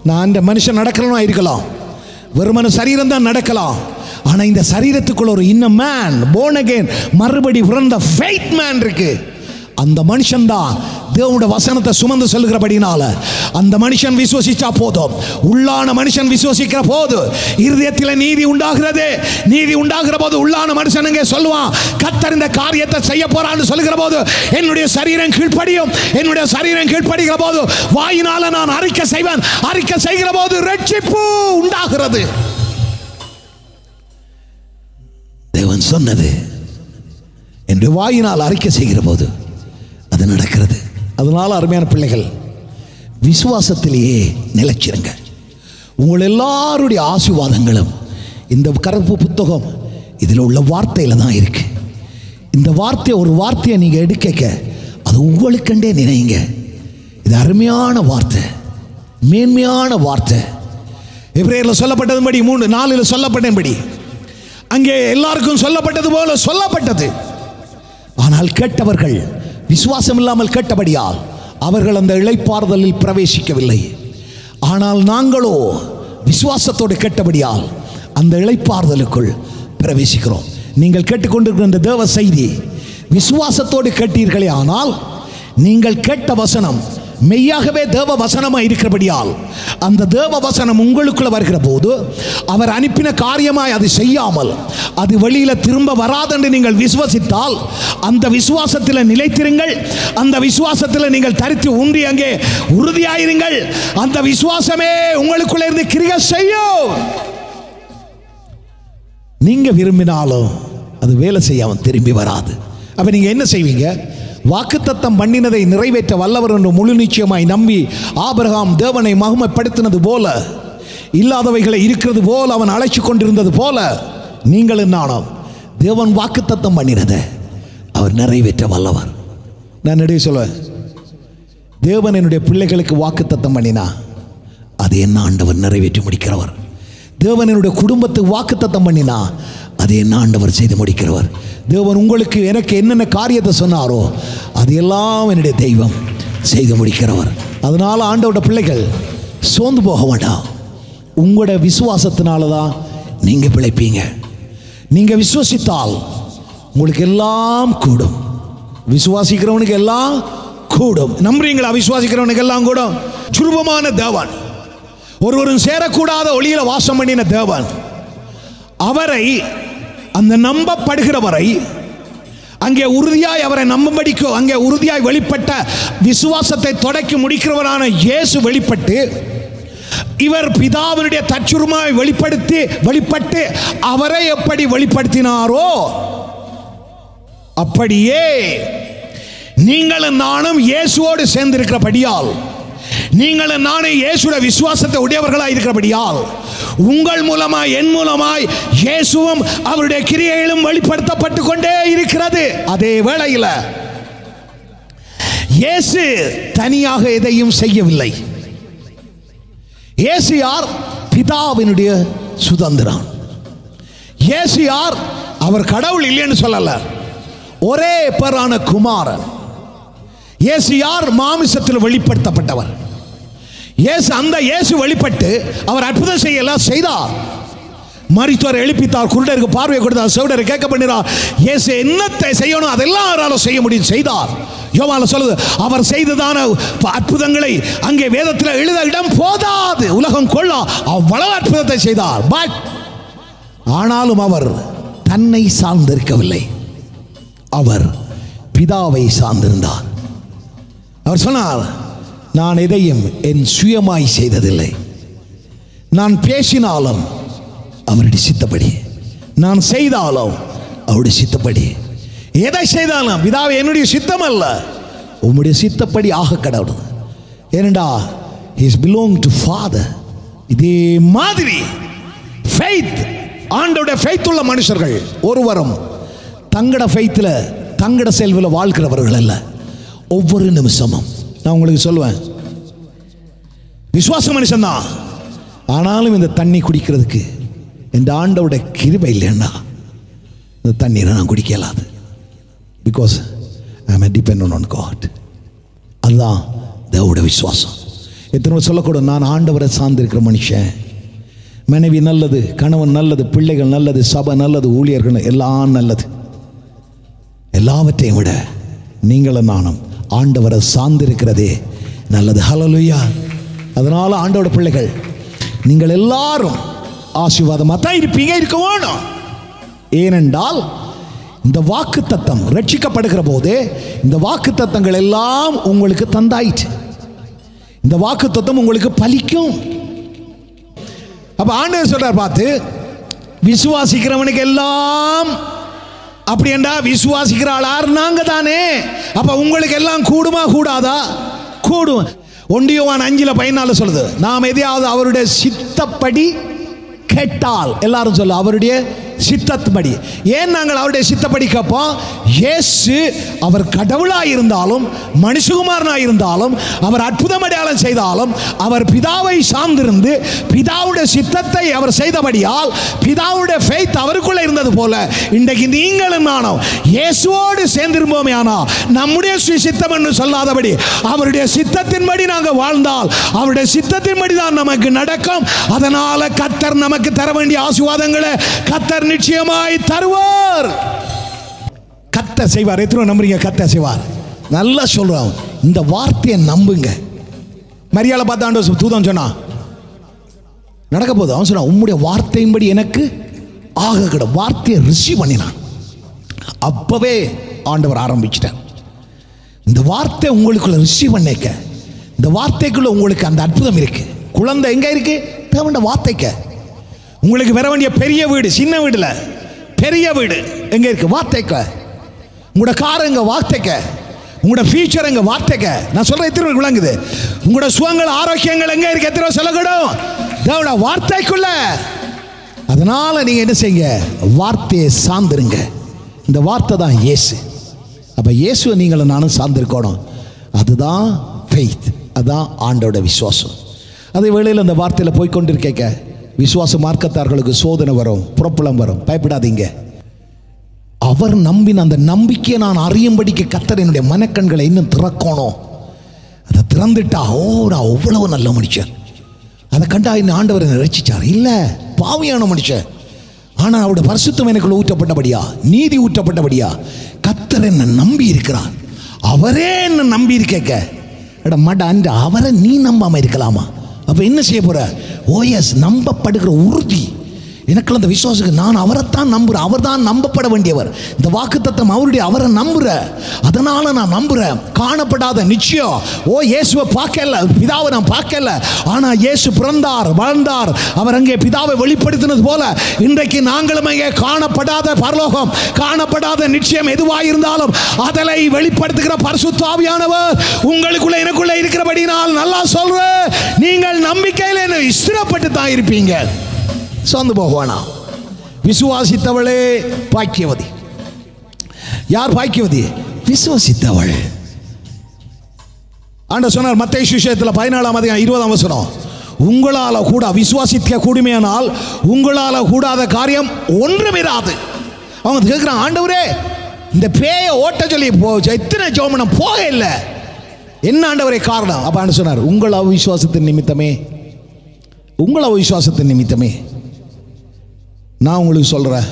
நான் அந்த மனுஷன் நடக்கிறவனா இருக்கலாம், வெறுமன சரீரம் தான் நடக்கலாம், ஆனா இந்த சரீரத்துக்குள்ள ஒரு இன்ன மேன், born again, மறுபடி பிறந்த faith man இருக்கு. அந்த மனுஷன் தான் தேவனுடைய வசனத்தை சுமந்து செல்கிறபடினால அந்த மனுஷன் விசுவசிச்சா போதும். உள்ளான மனுஷன் விசுவசிக்கிற போது இருதயத்தில் நீதி உண்டாகிறது. நீதி உண்டாகிற போது உள்ளான மனுஷனுங்க சொல்லுவான், கர்த்தர் இந்த காரியத்தை செய்ய போறான்னு சொல்லுகிற போது என்னுடைய சரீரம் கீழ்ப்படியும். என்னுடைய சரீரம் கீழ்ப்படுகிற போது வாயினால நான் அறிக்கை செய்வேன். அறிக்கை செய்கிற போது ரட்சிப்பு உண்டாகிறது. தேவன் சொன்னது என்று வாயினால் அறிக்கை செய்கிற போது அது நடக்கிறது. அதனால அருமையான பிள்ளைகள், விசுவாசத்திலேயே நிலைச்சிருங்க. உங்கள் எல்லாருடைய ஆசீர்வாதங்களும் இந்த கருப்பு புத்தகம் இதில் உள்ள வார்த்தையில் தான் இருக்கு. இந்த வார்த்தை, ஒரு வார்த்தையை நீங்கள் எடுக்க அது உங்களுக்கண்டே நினைங்க. இது அருமையான வார்த்தை, மேன்மையான வார்த்தை. எபிரேயரில் சொல்லப்பட்டதுபடி 3:4 சொல்லப்பட்டபடி அங்கே எல்லாருக்கும் சொல்லப்பட்டது போல சொல்லப்பட்டது. ஆனால் கேட்டவர்கள் விசுவாசம் இல்லாமல் கேட்டபடியால் அவர்கள் அந்த இளைப்பாறுதலில் பிரவேசிக்கவில்லை. ஆனால் நாங்களோ விசுவாசத்தோடு கேட்டபடியால் அந்த இளைப்பாறுதலுக்குள் பிரவேசிக்கிறோம். நீங்கள் கேட்டுக்கொண்டிருக்கிற இந்த தேவ செய்தி விசுவாசத்தோடு கேட்டீர்களே, ஆனால் நீங்கள் கேட்ட வசனம் மெய்யாகவே தேவ வசனமாக இருக்கிறபடியால் அந்த தேவ வசனம் உங்களுக்குள்ள வருகிற போது அவர் அனுப்பின காரியமாய் அது செய்யாமல் அது வெளியில திரும்ப வராதென்று நீங்கள் விசுவாசித்தால் அந்த விசுவாசத்தில் நிலைத்திருங்கள். அந்த விசுவாசத்தில் நீங்கள் தரித்து ஊன்றி அங்கே உறுதியாயிருங்கள். அந்த விசுவாசமே உங்களுக்குள்ள இருந்து கிரியை செய்யும். நீங்க விரும்பினாலும் அது வேலை செய்யாமல் திரும்பி வராது. அப்ப நீங்க என்ன செய்வீங்க? வாக்குத்தத்தம் பண்ணினதை நிறைவேற்ற வல்லவர் என்று முழு நிச்சயமாய் நம்பி ஆபிரகாம் தேவனை மகிமைப்படுத்தினது போல, இல்லாதவைகளை இருக்கிறது போல அவன் அழைச்சு கொண்டிருந்தது போல, நீங்களும் நானும் தேவன் வாக்குத்தத்தம் பண்ணினத அவர் நிறைவேற்ற வல்லவர். நான் நடுவே சொல்லுவேன், தேவன் என்னுடைய பிள்ளைகளுக்கு வாக்குத்தத்தம் பண்ணினா அது என்ன ஆண்டவர் நிறைவேற்றி முடிக்கிறவர். தேவன் என்னுடைய குடும்பத்துக்கு வாக்குத்தத்தம் பண்ணினா அது என்ன ஆண்டவர் செய்து முடிக்கிறவர். தேவன் உங்களுக்கு எனக்கு என்னென்ன காரியத்தை சொன்னாரோ அதையெல்லாம் என்னுடைய தெய்வம் செய்து முடிக்கிறவர். அதனால ஆண்டவருடைய பிள்ளைகள் சோர்ந்து போக வேண்டாம். உங்களோட விசுவாசத்தினால தான் நீங்கள் பிழைப்பீங்க. நீங்கள் விசுவசித்தால் உங்களுக்கு எல்லாம் கூடும். விசுவாசிக்கிறவனுக்கு எல்லாம் கூடும். நம்புறீங்களா? விசுவாசிக்கிறவனுக்கு எல்லாம் கூடும். சுரூபமான தேவன், ஒருவரும் சேரக்கூடாத ஒளியில வாசம் பண்ணின தேவன், அவரை அந்த நம்பப்படுகிறவரை அங்கே உறுதியாய் அவரை நம்பும்படிக்கு அங்கே உறுதியாய் வெளிப்பட்ட விசுவாசத்தை தொடக்கி முடிக்கிறவரான இயேசு வெளிப்பட்டு இவர் பிதாவினுடைய தற்சுரமாய் வெளிப்பட்டு அவரை எப்படி வெளிப்படுத்தினாரோ அப்படியே நீங்களும் நானும் இயேசுவோடு சேர்ந்திருக்கிறபடியால், நீங்களும் நானும் இயேசுடைய விசுவாசத்தை உடையவர்களாய் இருக்கிறபடியால் உங்கள் மூலமாய் என் மூலமாய் இயேசுவும் அவருடைய கிரியைகளும் வெளிப்படுத்தப்பட்டு கொண்டே இருக்கிறது. அதே வேளையில் இயேசு தனியாக எதையும் செய்யவில்லை. இயேசு யார்? பிதாவினுடைய சுதந்திரம். இயேசு யார்? அவர் கடவுள் இல்லைன்னு சொல்லல, ஒரே பேரான குமாரன். இயேசு யார்? மாமிசத்தில் வெளிப்படுத்தப்பட்டவர். அந்த இயேசு வெளிப்பட்டு அவர் அற்புதம் செய்தார். மரித்தோரை எழுப்பித்தார், குருடருக்கு பார்வையை கொடுத்தார், செவிடரை கேட்க பண்ணினார். இயேசு என்னத்தை செய்யணும் அதெல்லாம் அவரால் செய்ய முடியும், செய்தார். யோவான் சொல்லுது, அவர் செய்ததான அற்புதங்களை அங்கே வேதத்தில் எழுத இடம் போதாது, உலகம் கொள்ள அவ்வளவு அற்புதத்தை செய்தார். பட் ஆனாலும் அவர் தன்னை சார்ந்திருக்கவில்லை, அவர் பிதாவை சார்ந்திருந்தார். அவர் சொன்னார், நான் எதையும் என் சுயமாய் செய்ததில்லை. நான் பேசினாலும் அவருடைய சித்தப்படி, நான் செய்தாலும் அவருடைய சித்தப்படி. எதை செய்தாலும் பிதாவை என்னுடைய சித்தம் அல்ல, உம்முடைய சித்தப்படி ஆக கடவுள். ஏனெண்டா இஸ் பிலாங் டு ஃபாதர். இதே மாதிரி ஃபெய்த், ஆண்டோட ஃபெய்த் உள்ள மனுஷர்கள் ஒருவரும் தங்கட ஃபெய்த்தில் தங்கட செல்வில் வாழ்கிறவர்கள் அல்ல. ஒவ்வொரு நிமிஷமும் நான் உங்களுக்கு சொல்லுவேன், விசுவாச மனுஷன்தான், ஆனாலும் இந்த தண்ணி குடிக்கிறதுக்கு இந்த ஆண்டோட கிருபை இல்லைன்னா இந்த தண்ணீரை நான் குடிக்க இயலாது. Because I am dependent on God. அதுதான் தேவனுடைய விசுவாசம். எத்தனை சொல்லக்கூடும், நான் ஆண்டவரை சார்ந்திருக்கிற மனுஷன். மனைவி நல்லது, கணவன் நல்லது, பிள்ளைகள் நல்லது, சபை நல்லது, ஊழியர்கள் எல்லாம் நல்லது. எல்லாவற்றையும் விட நீங்களும் நானும் ஆண்டவரை சார்ந்திருக்கிறதே நல்லது. ஹல்லேலூயா. அதனால ஆண்டவருடைய பிள்ளைகள் நீங்கள் எல்லாரும் ஆசீர்வாதமாக தான் இருப்பீங்க, இருக்க வேணும். ஏனென்றால் இந்த வாக்குத்தத்தம் ரட்சிக்கப்படுகிற போதே இந்த வாக்குத்தத்தங்கள் எல்லாம் உங்களுக்கு தந்தாயிற்று. இந்த வாக்குத்தத்தம் உங்களுக்கு பலிக்கும். அப்ப ஆண்டவர் சொல்றார், பார்த்து விசுவாசிக்கிறவனுக்கு எல்லாம். அப்படி என்றா விசுவாசிக்கிற ஆளார் நாங்க தானே. அப்ப உங்களுக்கு எல்லாம் கூடுமா கூடாதா? கூடும். 1 யோவான் 5:14 சொல்லுது, நாம் எதையாவது அவருடைய சித்தப்படி கேட்டால், எல்லாரும் சொல்ல அவருடைய சித்தப்படி. ஏன் நாங்கள் அவருடைய சித்தப்படி கேட்போம்? இயேசு அவர் கடவுளாக இருந்தாலும் மனுஷகுமாரனாக இருந்தாலும் அவர் அற்புதம் அடையாளம் செய்தாலும் அவர் பிதாவை சார்ந்திருந்து பிதாவுடைய சித்தத்தை அவர் செய்தபடியால் பிதாவுடைய ஃபெய்த் அவருக்குள்ள இருந்தது போல இன்றைக்கு நீங்களும் நானும் இயேசுவோடு சேர்ந்திருப்போமே. ஆனால் நம்முடைய சித்தம் என்று சொல்லாதபடி அவருடைய சித்தத்தின்படி நாங்கள் வாழ்ந்தால் அவருடைய சித்தத்தின்படி தான் நமக்கு நடக்கும். அதனால கர்த்தர் நமக்கு தர வேண்டிய ஆசீர்வாதங்களை கர்த்தர் நிச்சயமாய் தருவார். கர்த்தர் செய்வார். எத்தனை நம்புறீங்க? கர்த்தர் செய்வார். நல்லா சொல்றோம், இந்த வார்த்தையை நம்புங்க. மரியாதை பார்த்தாண்டு தூதன் சொன்னா நடக்க போகுது. அவன் சொன்னா, உம்முடைய வார்த்தையின்படி எனக்கு ஆக கிட. வார்த்தையை ரிசீவ் பண்ணினான். அப்பவே ஆண்டவர் ஆரம்பிச்சிட்டார். இந்த வார்த்தை உங்களுக்குள்ள ரிசீவ் பண்ணிக்க, இந்த வார்த்தைக்குள்ள உங்களுக்கு அந்த அற்புதம் இருக்கு. குழந்தை எங்க இருக்கு? தேவனுடைய வார்த்தைக்கு. உங்களுக்கு வர வேண்டிய பெரிய வீடு சின்ன வீடுல பெரிய வீடு எங்க இருக்கு? வார்த்தைக்கு. உங்களோட கார் எங்க? வார்த்தைக்கு. உங்களோட ஃபியூச்சர் எங்க? வார்த்தைக்கு. நான் சொல்ற எத்தனை விளங்குது? உங்களோட சுகங்கள் ஆரோக்கியங்கள் எங்க இருக்கு? எத்தனை சொல்லக்கூடும்? தேவனுடைய வார்த்தைக்குள்ள. அதனால நீங்க என்ன செய்யுங்க, வார்த்தையை சார்ந்துருங்க. இந்த வார்த்தை தான் இயேசு. அப்ப இயேசுவை நீங்களும் நானும் சார்ந்திருக்கணும். அதுதான் ஃபெய்த், அதுதான் ஆண்டோட விசுவாசம். அதே வேளையில் அந்த வார்த்தையில் போய்கொண்டிருக்க விசுவாச மார்க்கத்தார்களுக்கு சோதனை வரும், புறப்பலம் வரும். பயப்படாதீங்க. அவர் நம்பின அந்த நம்பிக்கையை நான் அறியும்படிக்கு கர்த்தர் என்னுடைய மனக்கண்களை இன்னும் திறக்கணும். அதை திறந்துட்டா, ஓ நான் அவ்வளவு நல்ல மனுஷன், அதை கண்டா இன்னும் ஆண்டவர் என்னை ரட்சிச்சார். இல்லை, பாவியான மனுஷன். ஆனால் அவருடைய பரிசுத்தம் எனக்குள்ள ஊற்றப்பட்டபடியா, நீதி ஊற்றப்பட்டபடியா கர்த்தர் என்னை நம்பி இருக்கிறார். அவரே என்ன நம்பி இருக்க மட அன்று அவரை நீ நம்பாம இருக்கலாமா? அப்ப என்ன செய்ய போற? ஓஎஸ், நம்பப்படுகிற உறுதி எனக்குள்ள அந்த விசுவாசுக்கு. நான் அவரைத்தான் நம்புறேன், அவர் தான் நம்பப்பட வேண்டியவர். இந்த வாக்குத்தத்தம் அவருடைய, அவரை நம்புறேன். அதனால நான் நம்புறேன். காணப்படாத நிச்சயம். ஓ இயேசுவை பார்க்கல, பிதாவை நான் பார்க்கல, ஆனா இயேசு பிறந்தார், வாழ்ந்தார், அவர் அங்கே பிதாவை வெளிப்படுத்தினது போல இன்றைக்கு நாங்களும் அங்கே காணப்படாத பரலோகம், காணப்படாத நிச்சயம் எதுவாக இருந்தாலும் அதனை வெளிப்படுத்துகிற பரிசுத்த ஆவியானவர் உங்களுக்குள்ள எனக்குள்ள இருக்கிறபடினால் நல்லா சொல்றேன், நீங்கள் நம்பிக்கையில் என்ன ஸ்திரப்பட்டு தான் இருப்பீங்க. சொந்து போகவானா. விசுவாசித்தவளே பாக்கியவதி. யார் பாக்கியவதி? விசுவாசித்தவள். ஆண்டவர் சொன்னார் மத்தேயு சுவிசேஷத்தில் 14:20 உங்களால கூட விசுவாசிக்க கூடுமையானால் உங்களால கூடாத காரியம் ஒன்றுமிராது. அவங்க கேட்குறாங்க, ஆண்டவரே இந்த பேயை ஓட்ட சொல்லி எத்தனை ஜோமனம் போக இல்லை, என்ன ஆண்டவரே காரணம்? அப்ப ஆண்டவர் சொன்னார், உங்கள் அவிசுவாசத்தின் நிமித்தமே, உங்கள் அவிசுவாசத்தின் நிமித்தமே நான் உங்களுக்கு சொல்கிறேன்.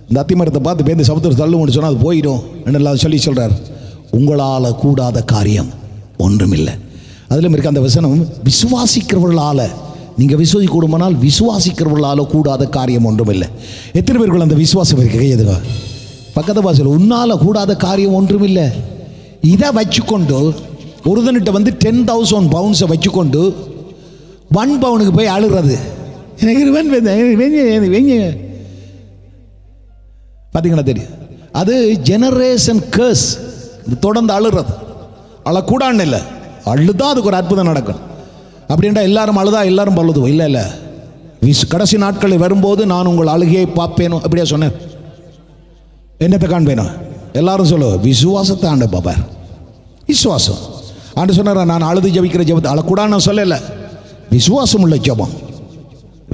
இந்த அத்திமரத்தை பார்த்து பேருந்து சமுத்திரம் தள்ளுன்னு சொன்னால் அது போயிடும் என்னெல்லாம் சொல்கிறார். உங்களால் கூடாத காரியம் ஒன்றுமில்லை. அதிலும் இருக்க அந்த வசனம், விசுவாசிக்கிறவர்களால், நீங்கள் விசுவாசி கூடுமானால் விசுவாசிக்கிறவர்களால் கூடாத காரியம் ஒன்றுமில்லை. எத்தனை பேருக்குள்ள அந்த விசுவாசம் இருக்கு? கையதுங்க பக்கத்து வாசல். உன்னால் கூடாத காரியம் ஒன்றுமில்லை. இதை வச்சுக்கொண்டு ஒருதனிட்ட வந்து 10,000 பவுன்ஸை வச்சுக்கொண்டு 1 பவுனுக்கு போய் அழுகிறது. பார்த்தீங்கன்னா தெரியும். அது ஜெனரேஷன் கேர்ஸ். தொடர்ந்து அழுறது. அழக்கூடான்னு இல்லை, அழுதான் அதுக்கு ஒரு அற்புதம் நடக்கும். அப்படின்டா எல்லாரும் அழுதா எல்லாரும் பழுதுவோம். இல்லை இல்லை, கடைசி நாட்களில் வரும்போது நான் உங்கள் அழுகையை பார்ப்பேனோ அப்படியே சொன்னேன். என்னத்தை காண்பேனோ? எல்லாரும் சொல்லுவோம் விசுவாசத்தை ஆண்டு பாப்பார். விசுவாசம் ஆண்டு சொன்னார், நான் அழுது ஜபிக்கிற ஜபத்தை அழக்கூடான்னு நான் சொல்லலை. விசுவாசம் உள்ள ஜபம்,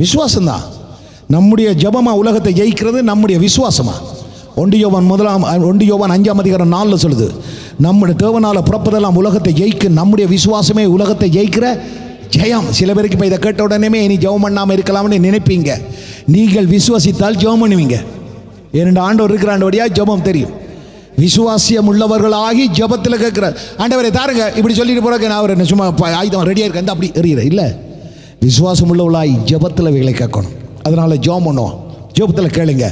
விசுவாசம்தான் நம்முடைய ஜபமா உலகத்தை ஜெயிக்கிறது. நம்முடைய விசுவாசமா 1 யோவான் 5:4 சொல்லுது, நம்முடைய தேவனால பிறப்பதெல்லாம் உலகத்தை ஜெயிக்க நம்முடைய விசுவாசமே உலகத்தை ஜெயிக்கிற ஜெயம். சில பேருக்கு இப்போ இதை கேட்ட உடனே இனி ஜெபம் பண்ணாமல் இருக்கலாம்னு நினைப்பீங்க. நீங்கள் விசுவாசித்தால் ஜெபம் பண்ணுவீங்க. 2 ஆண்டவர் இருக்கிற ஆண்டவடியா ஜெபம் தெரியும். விசுவாசியம் உள்ளவர்களாகி ஜெபத்தில் கேட்கிறார், ஆண்டவரை தாருங்க இப்படி சொல்லிட்டு போறாங்க. நான் அவர் என்ன சும்மா ஆயுதம் ரெடியாக இருக்கேன் அப்படி எறிகிற இல்லை. விசுவாசம் உள்ளவளாய் ஜெபத்தில் வேலை கேட்கணும். அதனால ஜெபம் பண்ணுவோம், ஜெபத்தில் கேளுங்க.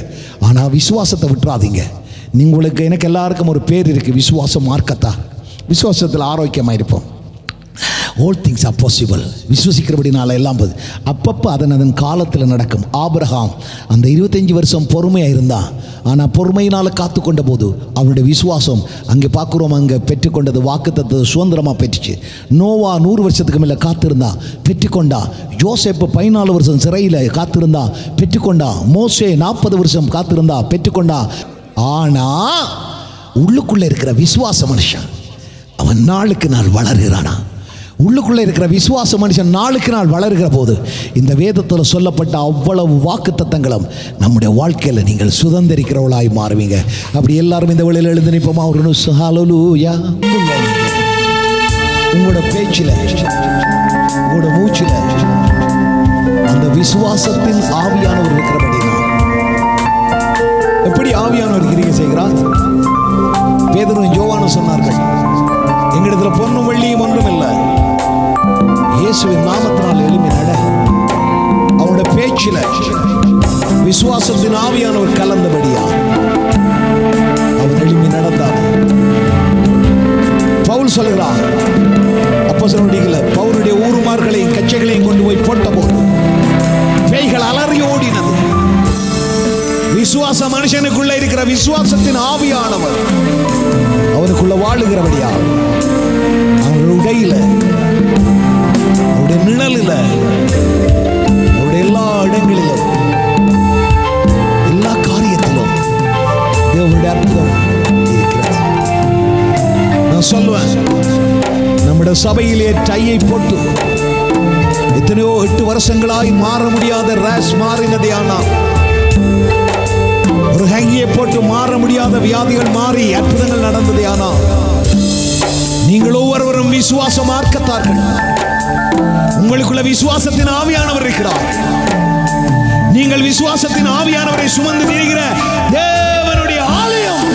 ஆனால் விசுவாசத்தை விட்டுறாதீங்க. உங்களுக்கு எனக்கு எல்லாருக்கும் ஒரு பேர் இருக்கு, விசுவாசம் மார்க்கத்தா. விசுவாசத்தில் ஆரோக்கியமாக இருப்போம். All things are possible. விசுவசிக்கிறபடினால எல்லாம் போது. அப்பப்போ அதன் காலத்தில் நடக்கும். ஆபிரகாம் அந்த 25 வருஷம் பொறுமையாக இருந்தான். ஆனால் பொறுமையினால் காத்து கொண்ட போது அவருடைய விசுவாசம் அங்கே பார்க்குறோம், அங்கே பெற்றுக்கொண்டது வாக்குத்தத்தத்தை சுதந்திரமாக பெற்றுச்சு. நோவா 100 வருஷத்துக்கு மேலே காத்திருந்தா பெற்றுக்கொண்டா. யோசேப்பு 14 வருஷம் சிறையில் காத்திருந்தா பெற்றுக்கொண்டா. மோசே 40 வருஷம் காத்திருந்தா பெற்றுக்கொண்டா. ஆனால் உள்ளுக்குள்ளே இருக்கிற விசுவாச மனுஷன் அவன் நாளுக்கு நாள் வளர்கிறானா? உள்ளுக்குள்ளே இருக்கிற விசுவாச மனுஷன் நாளுக்கு நாள் வளர்கிற போது இந்த வேதத்தில் சொல்லப்பட்ட அவ்வளவு வாக்கு தத்தங்களும் நம்முடைய வாழ்க்கையில் நீங்கள் சுதந்திரிக்கிறவளாய் மாறுவீங்க. அப்படி எல்லாரும் இந்த வேளையில் எழுந்து நிற்போமா? ஒரு ஹல்லேலூயா. உங்களோட பேச்சில், உங்களோட மூச்சில் அந்த விசுவாசத்தின் ஆவியானவர் இருக்கிறபடினா எப்படி ஆவியானவர் கிரியை செய்கிறார்? பேதுரும் யோவானும் சொன்னார்கள், எங்களிடத்துல பொன்னும் வெள்ளியும் ஒன்றும் இல்லை, இயேசுவின் நாமத்தினால் எழும்பி நட. அவருடைய பேச்சில விசுவாசத்தின் ஆவியானவர் கலந்தபடியா அவர் எழும்பி நடந்தார். பவுல் சொல்கிறார், அப்போஸ்தலர்களில் பவுலுடைய ஊருமார்களையும் கச்சைகளையும் கொண்டு போய் போட்ட போது பேய்கள் அலறி ஓடினது. விசுவாச மனுஷனுக்குள்ள இருக்கிற விசுவாசத்தின் ஆவியானவர் அவனுக்குள்ள வாழுகிறபடியா அவருடைய உடையில, அவருடைய நிழலில், அவருடைய எல்லா இடங்களிலும் நம்முடைய சபையிலே டையை போட்டு எத்தனையோ 8 வருஷங்களாய் மாற முடியாத ரேஷ் மாறினதே. ஆனால் ஒரு ஹேங்கியை போட்டு மாற முடியாத வியாதிகள் மாறி அற்புதங்கள் நடந்ததே. ஆனால் நீங்கள் ஒவ்வொருவரும் விசுவாச மார்க்கத்தார்கள். உங்களுக்குள்ள விசுவாசத்தின் ஆவியானவர் இருக்கிறார். நீங்கள் விசுவாசத்தின் ஆவியானவரை சுமந்து திரிகிற தேவனுடைய ஆலயம்.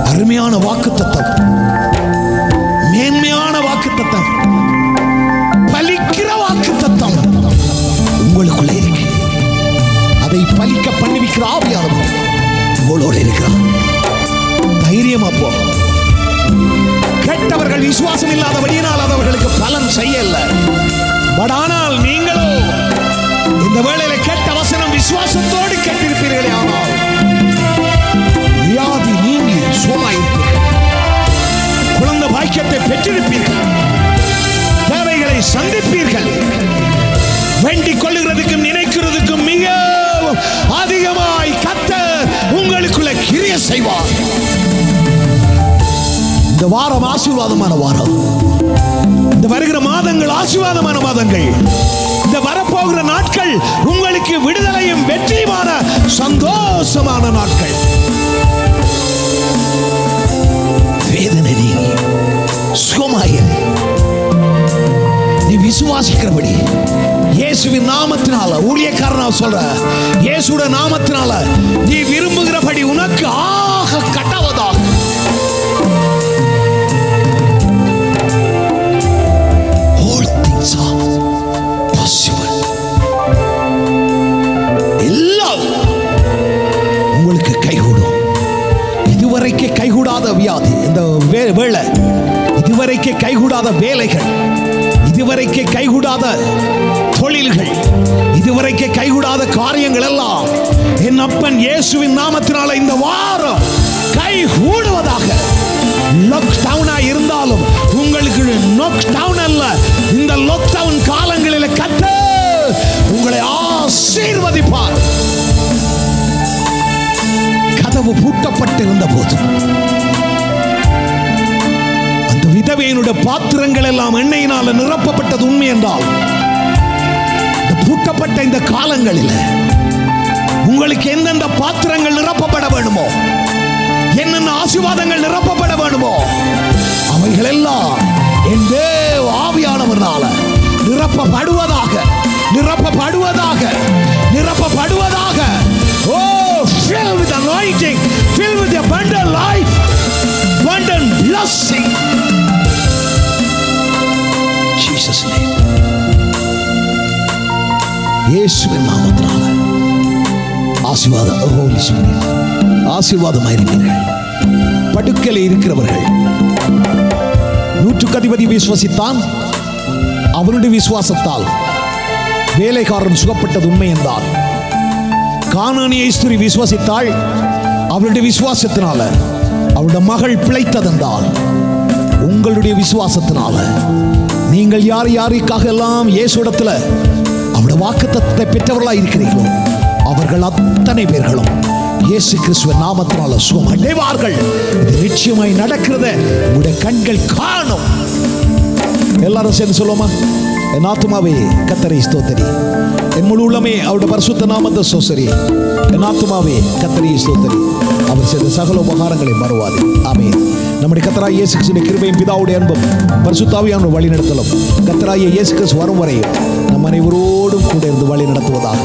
அருமையான வாக்குத்தத்தம், மேன்மையான வாக்குத்தத்தம், பலிக்கிற வாக்குத்தத்தம் உங்களுக்குள்ள இருக்கு. அதை பலிக்க பண்ணிவிக்கிற ஆவியானவர் உங்களோடு இருக்கிறார். தைரியமா போ. கெட்டவர்கள் விசுவாசம் இல்லாதபடியினால் அவர்களுக்கு பலன் செய்யல. பட் ஆனால் நீங்களோ இந்த வேளையில கேட்ட வசனம் விசுவாசத்தோடு கேட்டிருப்பீர்களே. ஆனால் வியாதி நீங்கி சுகமாயிருப்பீர்கள். குழந்தை பாக்கியத்தை பெற்றிருப்பீர்கள். தேவைகளை சந்திப்பீர்கள். வேண்டிக் கொள்ளுகிறதுக்கும் நினைக்கிறதுக்கும் மிகவும் அதிகமாய் கர்த்தர் உங்களுக்குள்ள கிரியை செய்வார். இந்த வாரம் ஆசீர்வாதமான வாரம். இந்த வருகிற மாதங்கள் ஆசீர்வாதமான மாதங்கள். இந்த வரப்போகிற நாட்கள் உங்களுக்கு விடுதலையும் வெற்றியுமான சந்தோஷமான நாட்கள். வேதனை நீங்கி சுகமாயிரு. நீ விசுவாசிக்கிறபடி இயேசுவின் நாமத்தினால, ஊழியக்காரனா சொல்ற இயேசுவோட நாமத்தினால நீ விரும்புகிறபடி உனக்கு ஆக கட்டவதாக. All things are possible. எல்லாம் உங்களுக்கு கைகூடும். இதுவரைக்கு கைகூடாத வியாதி, இந்த வேலை, இதுவரைக்கு கைகூடாத வேலைகள், இதுவரைக்கு கைகூடாத தொழில்கள், இதுவரைக்கு கைகூடாத காரியங்கள் எல்லாம் என் அப்பன் இயேசுவின் நாமத்தினால இந்த வாரம் கைகூடுவதாக. லாக்டவுனா இருந்தாலும் உங்களுக்கு லாக்டவுன் அல்ல. இந்த லாக்டவுன் காலங்களில் கர்த்தர் உங்களை ஆசீர்வதிப்பார். கதவு பூட்டப்பட்டிருந்த போது அந்த விதவையினுடைய பாத்திரங்கள் எல்லாம் எண்ணெயினால் நிரப்பப்பட்டது உண்மை என்றால், பூட்டப்பட்ட இந்த காலங்களில் உங்களுக்கு எந்தெந்த பாத்திரங்கள் நிரப்பப்பட வேண்டுமோ, என்னென்ன ஆசீர்வாதங்கள் நிரப்பப்பட வேண்டுமோ, அவைகள் எல்லாம் என் தேவ ஆவியானவரால நிரப்பப்படுவதாக, நிரப்பப்படுவதாக, நிரப்பப்படுவதாக. Oh, fill with anointing, fill with abundant life, abundant blessing. Jesus name. இயேசுவின் நாமத்தினால ஆசீர்வாதம். ஹோலி ஸ்பிரிட் ஆசீர்வாதமாயிருப்பீர்கள். படுக்கையில் இருக்கிறவர்கள், 100க்கு அதிபதி விசுவாசித்தான். அவனுடைய விசுவாசத்தால் வேலைக்காரன் சுகப்பட்டது உண்மை என்றால், கானானிய ஸ்திரீ விசுவாசித்தாள். அவளுடைய விசுவாசத்தினால அவளுடைய மகள் பிழைத்ததென்றால், உங்களுடைய விசுவாசத்தினால நீங்கள் யார் யாருக்காக எல்லாம் இயேசுவிடத்துல அவருடைய வாக்குத்தத்தத்தை பெற்றவர்களாக இருக்கிறீர்களோ அவர்கள் அத்தனை பேர்களும் இயேசு கிறிஸ்துவின் நாமத்தினால சுகம் அடைவார்கள். இது நிச்சயமாய் நடக்கிறத உங்களுடைய கண்கள் காணும். எல்லாரும் சேர்ந்து சொல்லுவோமா? என் ஆத்துமாவே கர்த்தரை ஸ்தோத்திரி, என் முழு உள்ளமே அவருடைய பரிசுத்த நாமத்தை ஸ்தோத்திரி. என் ஆத்துமாவே கர்த்தரை ஸ்தோத்திரி, அவர் செய்த சகல உபகாரங்களை மறவாதே. ஆமென். நம்முடைய கர்த்தராகிய இயேசு கிறிஸ்துவின் கிருபையும் பிதாவுடைய அன்பும் பரிசுத்த ஆவியானவருடைய வழி நடத்தலும் கர்த்தராகிய இயேசு கிறிஸ்து வரும் வரை நம் அனைவரோடும் கூட இருந்து வழி நடத்துவதாக.